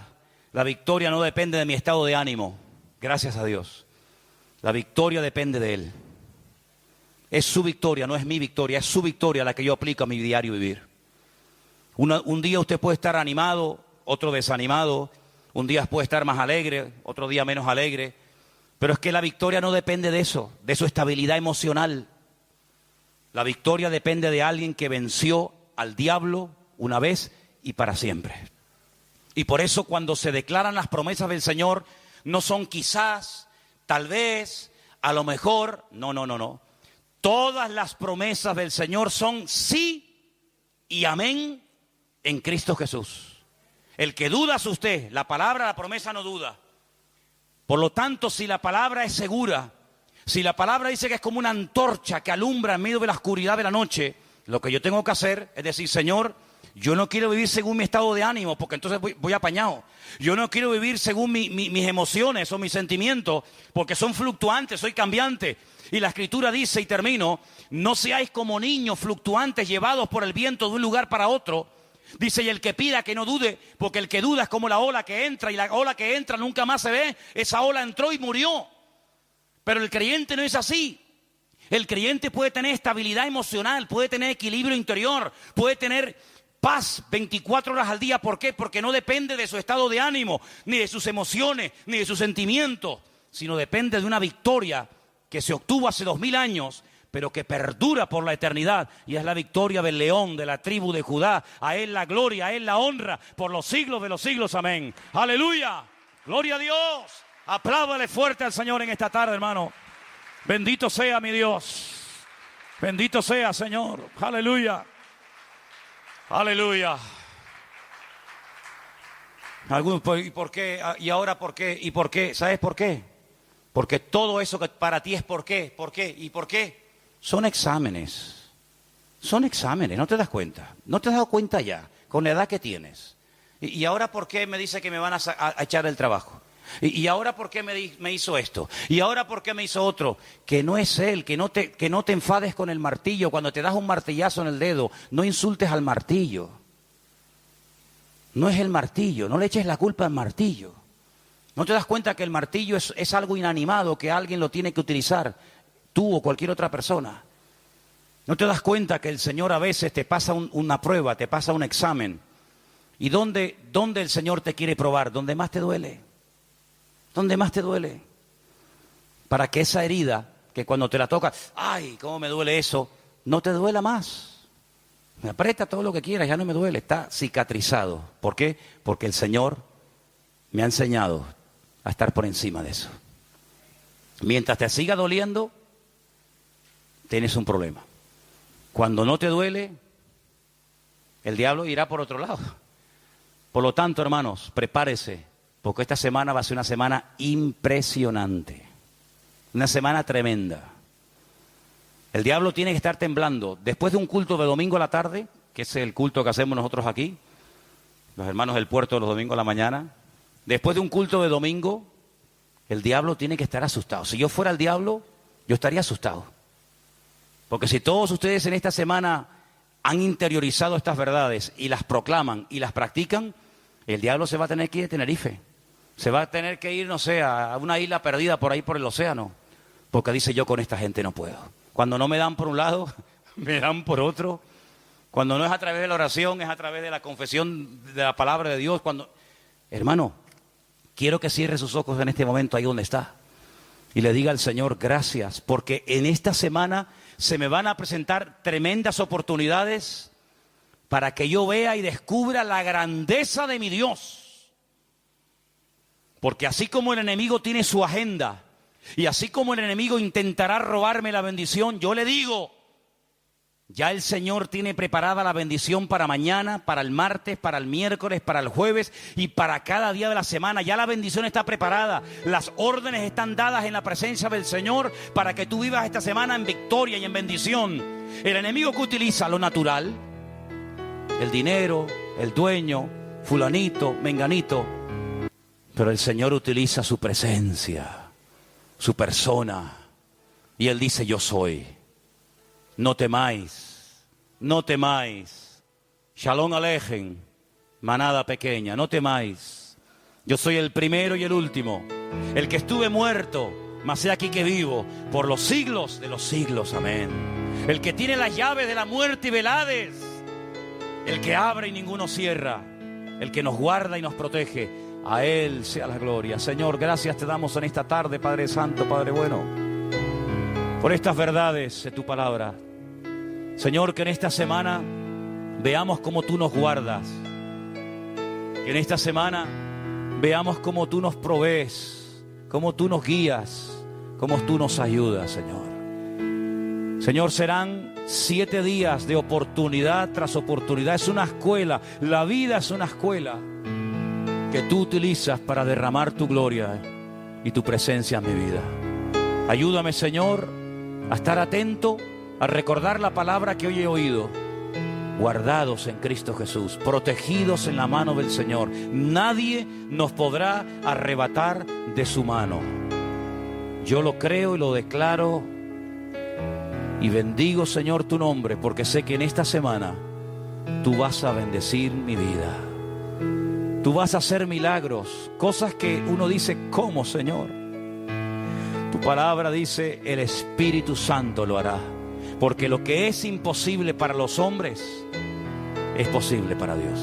la victoria no depende de mi estado de ánimo, gracias a Dios. La victoria depende de Él. Es su victoria, no es mi victoria, es su victoria la que yo aplico a mi diario vivir. Un día usted puede estar animado, otro desanimado. Un día puede estar más alegre, otro día menos alegre. Pero es que la victoria no depende de eso, de su estabilidad emocional. La victoria depende de alguien que venció al diablo una vez y para siempre. Y por eso cuando se declaran las promesas del Señor, no son quizás, tal vez, a lo mejor. No. Todas las promesas del Señor son sí y amén en Cristo Jesús. El que duda es usted, la palabra, la promesa no duda. Por lo tanto, si la palabra es segura, si la palabra dice que es como una antorcha que alumbra en medio de la oscuridad de la noche, lo que yo tengo que hacer es decir, Señor, yo no quiero vivir según mi estado de ánimo, porque entonces voy apañado. Yo no quiero vivir según mis emociones o mis sentimientos, porque son fluctuantes, soy cambiante. Y la Escritura dice, y termino, no seáis como niños fluctuantes llevados por el viento de un lugar para otro. Dice, y el que pida que no dude, porque el que duda es como la ola que entra, y la ola que entra nunca más se ve. Esa ola entró y murió. Pero el creyente no es así. El creyente puede tener estabilidad emocional, puede tener equilibrio interior, puede tener paz 24 horas al día. ¿Por qué? Porque no depende de su estado de ánimo, ni de sus emociones, ni de sus sentimientos, sino depende de una victoria que se obtuvo hace 2000 años, pero que perdura por la eternidad, y es la victoria del león de la tribu de Judá. A Él la gloria, a Él la honra, por los siglos de los siglos, amén. Aleluya, gloria a Dios. Apláudale fuerte al Señor en esta tarde, hermano. Bendito sea mi Dios, bendito sea, Señor, aleluya, aleluya. Algunos, ¿y por qué? ¿Y ahora por qué? ¿Y por qué? ¿Sabes por qué? Porque todo eso que para ti es por qué, por qué y por qué. Son exámenes, ¿no te das cuenta? ¿No te has dado cuenta ya, con la edad que tienes? ¿Y ahora por qué me dice que me van a echar del trabajo? ¿Y ahora por qué me hizo esto? ¿Y ahora por qué me hizo otro? Que no es Él, que no te enfades con el martillo. Cuando te das un martillazo en el dedo, no insultes al martillo. No es el martillo, no le eches la culpa al martillo. ¿No te das cuenta que el martillo es algo inanimado, que alguien lo tiene que utilizar? Tú o cualquier otra persona. ¿No te das cuenta que el Señor a veces te pasa una prueba, te pasa un examen? ¿Y dónde el Señor te quiere probar? ¿Dónde más te duele? ¿Dónde más te duele? Para que esa herida, que cuando te la toca, ¡ay, cómo me duele eso!, no te duela más. Me aprieta todo lo que quieras, ya no me duele, está cicatrizado. ¿Por qué? Porque el Señor me ha enseñado a estar por encima de eso. Mientras te siga doliendo, tienes un problema. Cuando no te duele, el diablo irá por otro lado. Por lo tanto, hermanos, prepárese, porque esta semana va a ser una semana impresionante, una semana tremenda. El diablo tiene que estar temblando. Después de un culto de domingo a la tarde, que es el culto que hacemos nosotros aquí, los hermanos del puerto los domingos a la mañana, después de un culto de domingo, el diablo tiene que estar asustado. Si yo fuera el diablo, yo estaría asustado. Porque si todos ustedes en esta semana han interiorizado estas verdades y las proclaman y las practican, el diablo se va a tener que ir de Tenerife. Se va a tener que ir, no sé, a una isla perdida por ahí por el océano. Porque dice, yo con esta gente no puedo. Cuando no me dan por un lado, me dan por otro. Cuando no es a través de la oración, es a través de la confesión de la palabra de Dios. Hermano, quiero que cierre sus ojos en este momento ahí donde está. Y le diga al Señor, gracias, porque en esta semana se me van a presentar tremendas oportunidades para que yo vea y descubra la grandeza de mi Dios. Porque así como el enemigo tiene su agenda, y así como el enemigo intentará robarme la bendición, yo le digo, ya el Señor tiene preparada la bendición para mañana, para el martes, para el miércoles, para el jueves y para cada día de la semana. Ya la bendición está preparada. Las órdenes están dadas en la presencia del Señor para que tú vivas esta semana en victoria y en bendición. El enemigo que utiliza lo natural, el dinero, el dueño, fulanito, menganito, pero el Señor utiliza su presencia, su persona, y Él dice, yo soy. No temáis, no temáis. Shalom Alejem, manada pequeña, no temáis. Yo soy el primero y el último, el que estuve muerto, mas he aquí que vivo, por los siglos de los siglos, amén. El que tiene las llaves de la muerte y del Hades, el que abre y ninguno cierra, el que nos guarda y nos protege, a Él sea la gloria. Señor, gracias te damos en esta tarde, Padre Santo, Padre bueno, por estas verdades de tu palabra. Señor, que en esta semana veamos cómo tú nos guardas. Que en esta semana veamos cómo tú nos provees, cómo tú nos guías, cómo tú nos ayudas, Señor. Señor, serán 7 días de oportunidad tras oportunidad. Es una escuela, la vida es una escuela que tú utilizas para derramar tu gloria y tu presencia en mi vida. Ayúdame, Señor, a estar atento, a recordar la palabra que hoy he oído. Guardados en Cristo Jesús, protegidos en la mano del Señor. Nadie nos podrá arrebatar de su mano. Yo lo creo y lo declaro y bendigo, Señor, tu nombre, porque sé que en esta semana tú vas a bendecir mi vida. Tú vas a hacer milagros, cosas que uno dice, ¿cómo, Señor? Tu palabra dice, el Espíritu Santo lo hará. Porque lo que es imposible para los hombres es posible para Dios.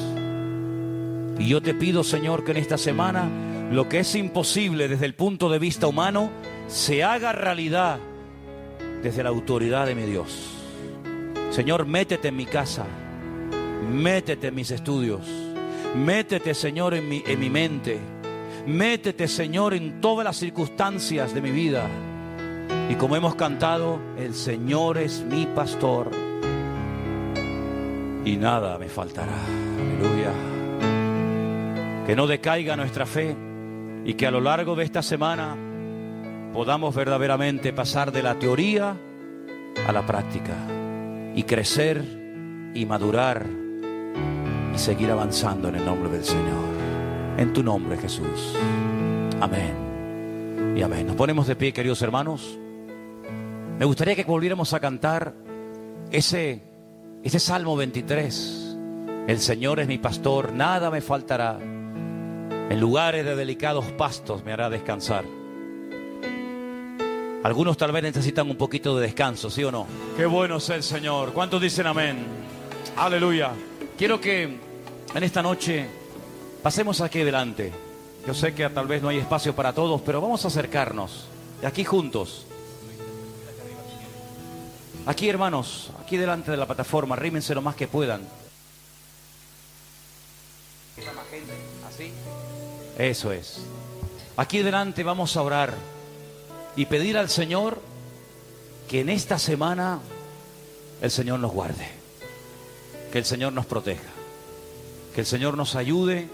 Y yo te pido, Señor, que en esta semana lo que es imposible desde el punto de vista humano se haga realidad desde la autoridad de mi Dios. Señor, métete en mi casa, métete en mis estudios, métete, Señor, en mi mente, métete, Señor, en todas las circunstancias de mi vida. Y como hemos cantado, el Señor es mi pastor y nada me faltará. Aleluya. Que no decaiga nuestra fe y que a lo largo de esta semana podamos verdaderamente pasar de la teoría a la práctica y crecer y madurar y seguir avanzando en el nombre del Señor. En tu nombre, Jesús. Amén y amén. Nos ponemos de pie, queridos hermanos. Me gustaría que volviéramos a cantar ese Salmo 23. El Señor es mi pastor, nada me faltará. En lugares de delicados pastos me hará descansar. Algunos tal vez necesitan un poquito de descanso, ¿sí o no? Qué bueno es el Señor. ¿Cuántos dicen amén? Aleluya. Quiero que en esta noche pasemos aquí adelante. Yo sé que tal vez no hay espacio para todos, pero vamos a acercarnos. Aquí juntos. Aquí, hermanos, aquí delante de la plataforma, arrímense lo más que puedan. ¿Así? Eso es. Aquí delante vamos a orar y pedir al Señor que en esta semana el Señor nos guarde, que el Señor nos proteja, que el Señor nos ayude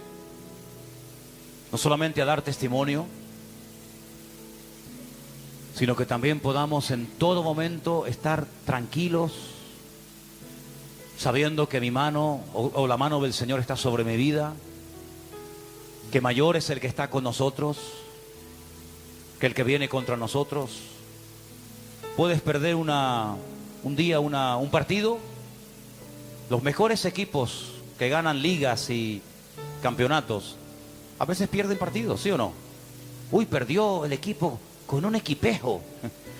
no solamente a dar testimonio, sino que también podamos en todo momento estar tranquilos, sabiendo que mi mano o la mano del Señor está sobre mi vida, que mayor es el que está con nosotros que el que viene contra nosotros. Puedes perder una un día un partido, los mejores equipos que ganan ligas y campeonatos, a veces pierden partidos, ¿sí o no? Uy, perdió el equipo con un equipejo.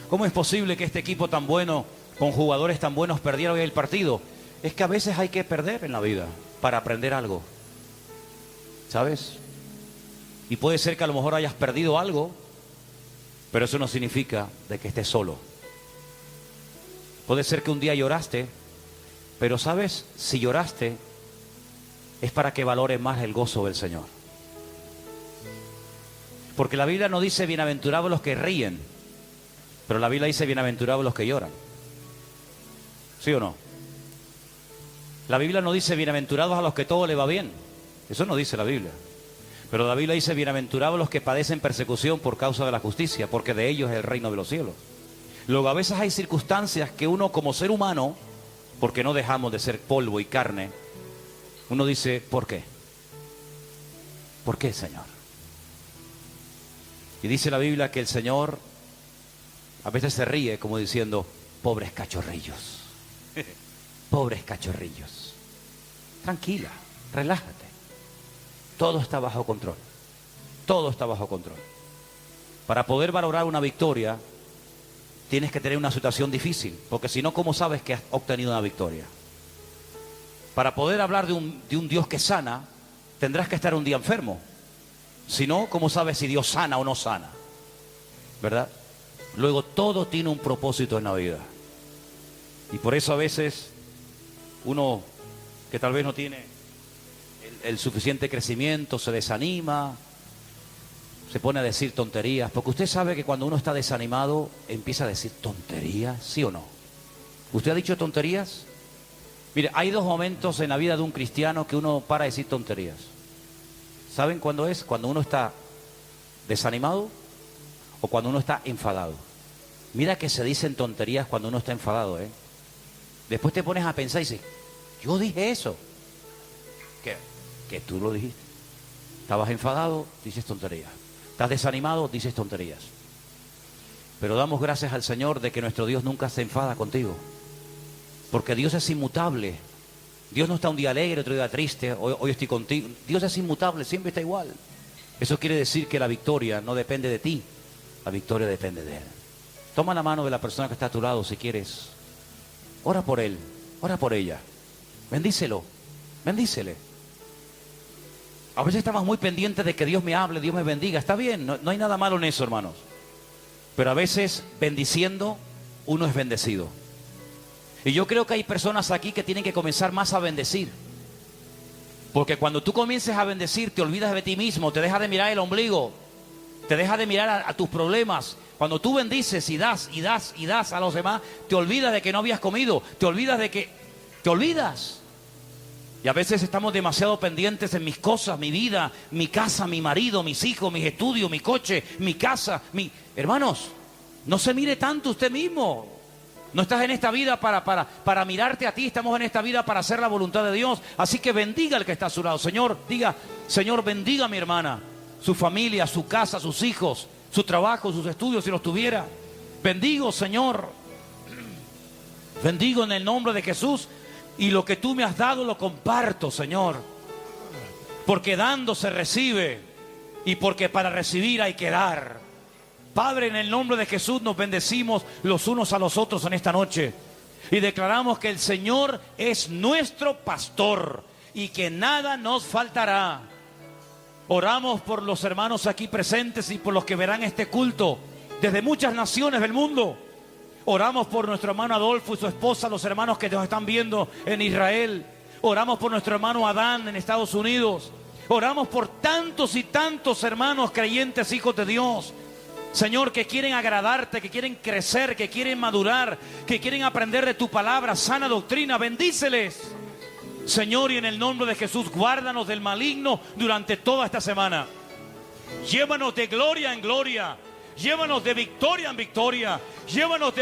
¿Cómo es posible que este equipo tan bueno, con jugadores tan buenos, perdiera hoy el partido? Es que a veces hay que perder en la vida para aprender algo, ¿sabes? Y puede ser que a lo mejor hayas perdido algo, pero eso no significa de que estés solo. Puede ser que un día lloraste, pero ¿sabes? Si lloraste, es para que valores más el gozo del Señor. Porque la Biblia no dice bienaventurados los que ríen, pero la Biblia dice bienaventurados los que lloran. ¿Sí o no? La Biblia no dice bienaventurados a los que todo le va bien. Eso no dice la Biblia. Pero la Biblia dice bienaventurados los que padecen persecución por causa de la justicia, porque de ellos es el reino de los cielos. Luego a veces hay circunstancias que uno como ser humano, porque no dejamos de ser polvo y carne, uno dice, ¿por qué? ¿Por qué, Señor? Y dice la Biblia que el Señor a veces se ríe como diciendo, pobres cachorrillos, pobres cachorrillos. Tranquila, relájate. Todo está bajo control. Todo está bajo control. Para poder valorar una victoria, tienes que tener una situación difícil, porque si no, ¿cómo sabes que has obtenido una victoria? Para poder hablar de un Dios que sana, tendrás que estar un día enfermo. Si no, ¿cómo sabes si Dios sana o no sana? ¿Verdad? Luego, todo tiene un propósito en la vida. Y por eso a veces, uno que tal vez no tiene el suficiente crecimiento, se desanima, se pone a decir tonterías, porque usted sabe que cuando uno está desanimado empieza a decir tonterías, ¿sí o no? ¿Usted ha dicho tonterías? Mire, hay dos momentos en la vida de un cristiano que uno para de decir tonterías. ¿Saben cuándo es? Cuando uno está desanimado o cuando uno está enfadado. Mira que se dicen tonterías cuando uno está enfadado, ¿eh? Después te pones a pensar y dices, yo dije eso. Que tú lo dijiste. Estabas enfadado, dices tonterías. Estás desanimado, dices tonterías. Pero damos gracias al Señor de que nuestro Dios nunca se enfada contigo. Porque Dios es inmutable. Dios no está un día alegre, otro día triste, hoy estoy contigo. Dios es inmutable, siempre está igual. Eso quiere decir que la victoria no depende de ti, la victoria depende de Él. Toma la mano de la persona que está a tu lado si quieres. Ora por él, ora por ella. Bendícelo, bendícele. A veces estamos muy pendientes de que Dios me hable, Dios me bendiga. Está bien, no hay nada malo en eso, hermanos. Pero a veces bendiciendo, uno es bendecido. Y yo creo que hay personas aquí que tienen que comenzar más a bendecir. Porque cuando tú comiences a bendecir, te olvidas de ti mismo, te dejas de mirar el ombligo, te dejas de mirar a tus problemas. Cuando tú bendices y das, y das, y das a los demás, te olvidas de que no habías comido, te olvidas de que... Te olvidas. Y a veces estamos demasiado pendientes en mis cosas, mi vida, mi casa, mi marido, mis hijos, mis estudios, mi coche, mi casa, Hermanos, no se mire tanto usted mismo. No estás en esta vida para mirarte a ti, estamos en esta vida para hacer la voluntad de Dios. Así que bendiga al que está a su lado. Señor, diga, Señor, bendiga a mi hermana, su familia, su casa, sus hijos, su trabajo, sus estudios, si los tuviera. Bendigo, Señor. Bendigo en el nombre de Jesús. Y lo que tú me has dado lo comparto, Señor. Porque dando se recibe. Y porque para recibir hay que dar. Padre, en el nombre de Jesús nos bendecimos los unos a los otros en esta noche. Y declaramos que el Señor es nuestro pastor. Y que nada nos faltará. Oramos por los hermanos aquí presentes y por los que verán este culto desde muchas naciones del mundo. Oramos por nuestro hermano Adolfo y su esposa, los hermanos que nos están viendo en Israel. Oramos por nuestro hermano Adán en Estados Unidos. Oramos por tantos y tantos hermanos creyentes, hijos de Dios. Señor, que quieren agradarte, que quieren crecer, que quieren madurar, que quieren aprender de tu palabra, sana doctrina. Bendíceles. Señor, y en el nombre de Jesús, guárdanos del maligno durante toda esta semana. Llévanos de gloria en gloria. Llévanos de victoria en victoria. Llévanos de...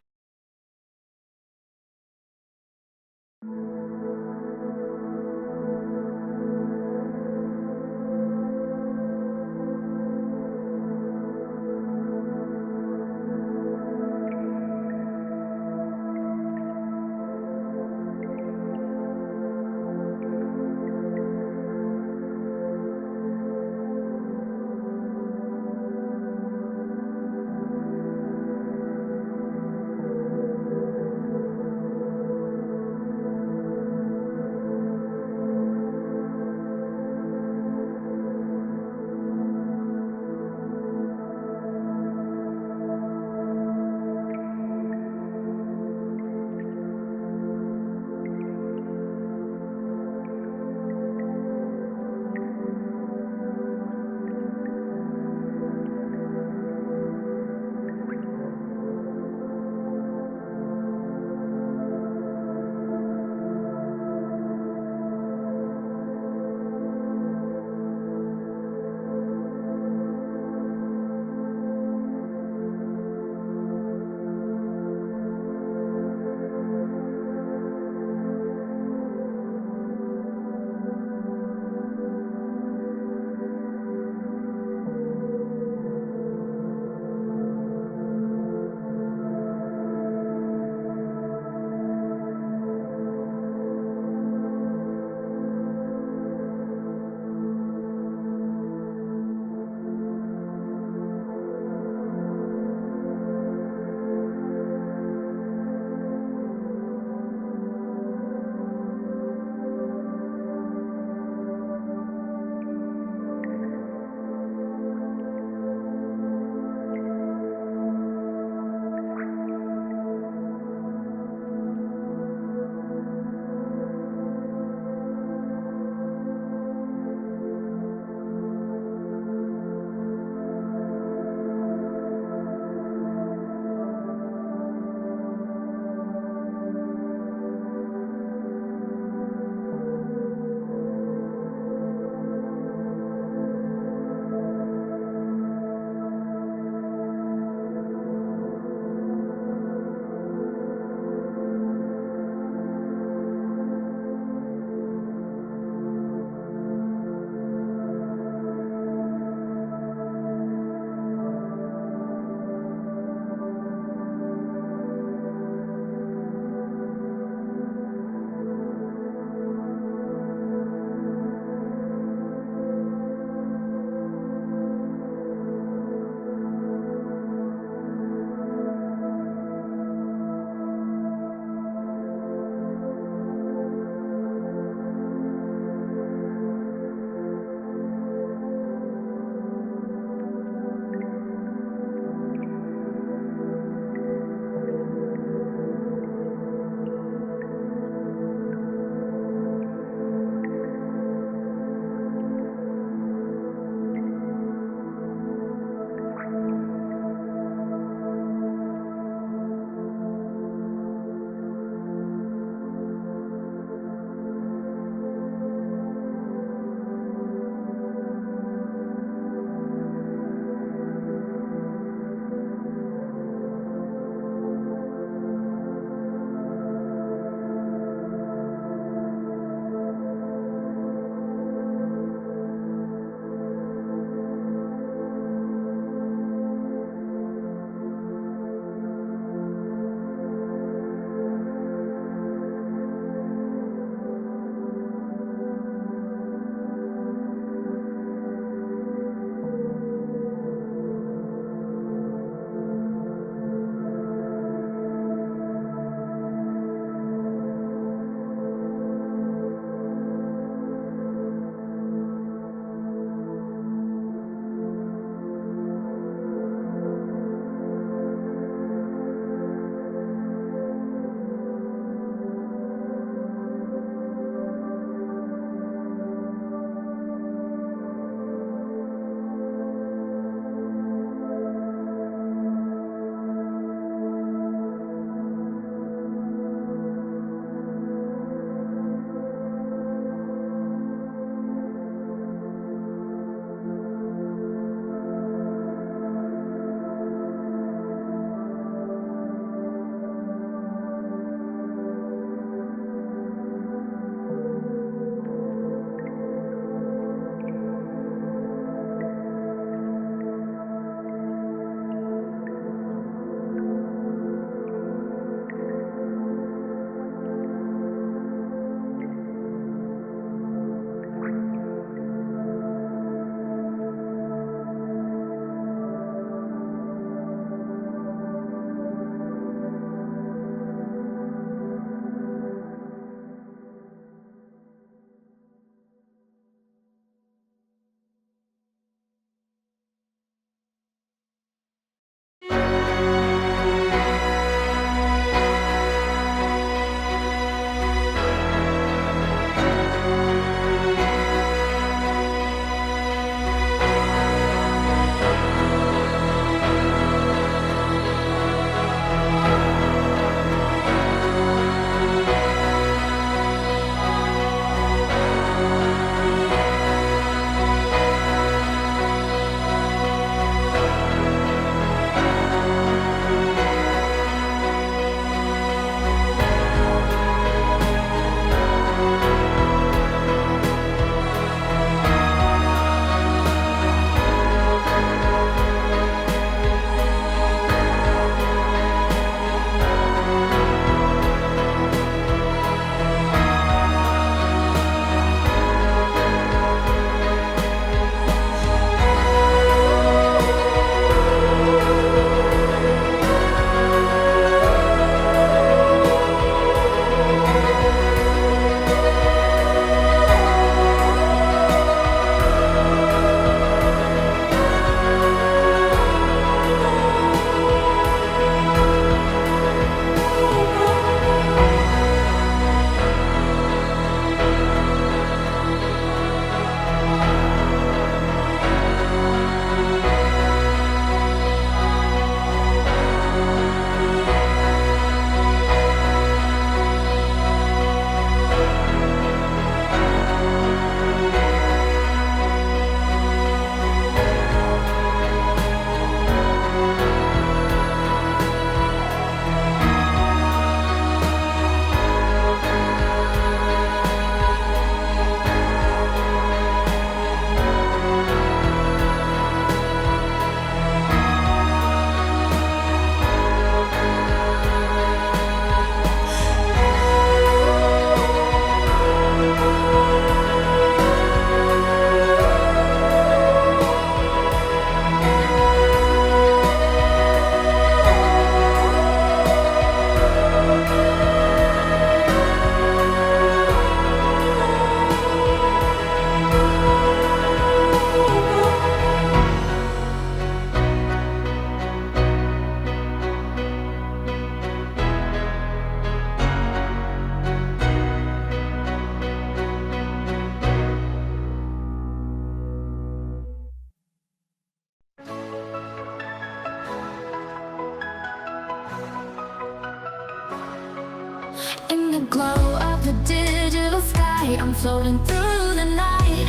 glow of the digital sky, I'm floating through the night,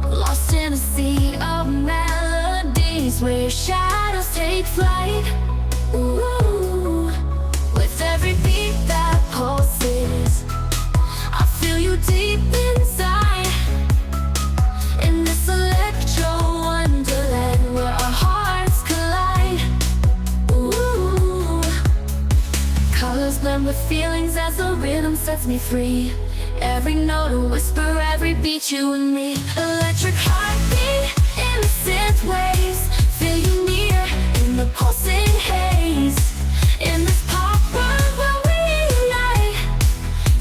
lost in a sea of melodies where shadows take flight. Ooh, with every beat that pulses, I feel you deep inside, in this electro wonderland where our hearts collide. Ooh, colors blend with feelings as the rhythm sets me free. Every note a whisper, every beat, you and me. Electric heartbeat, innocent waves, feel you near in the pulsing haze. In this pop world where we unite,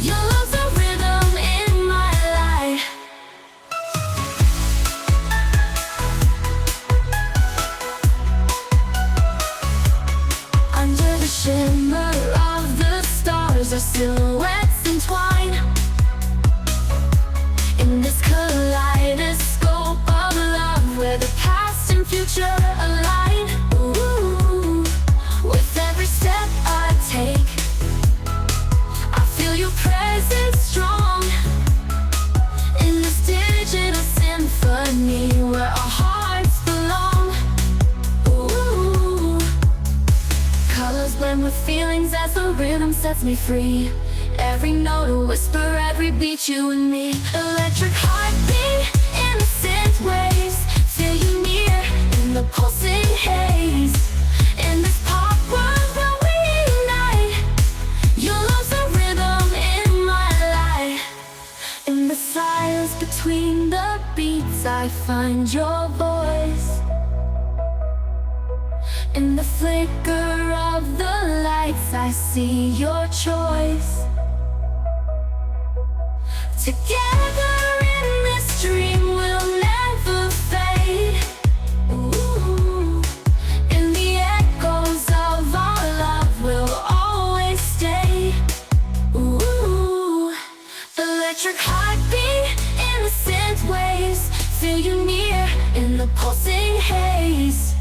your love's a rhythm in my life. Under the shimmer of the stars, our silhouettes entwine. In this kaleidoscope of love, where the past and future align. Ooh, with every step I take, I feel your presence strong. In this digital symphony where our hearts belong. Ooh, colors blend with feelings as the rhythm sets me free. Every note a whisper, every beat, you and me. Electric heartbeat, innocent waves, feel you near in the pulsing haze. In this pop world where we unite, your love's a rhythm in my life. In the silence between the beats, I find your voice. In the flicker of the lights, I see your choice. Together in this dream we'll never fade. Ooh, in the echoes of our love we'll always stay. Ooh, electric heartbeat, innocent waves, feel you near in the pulsing haze.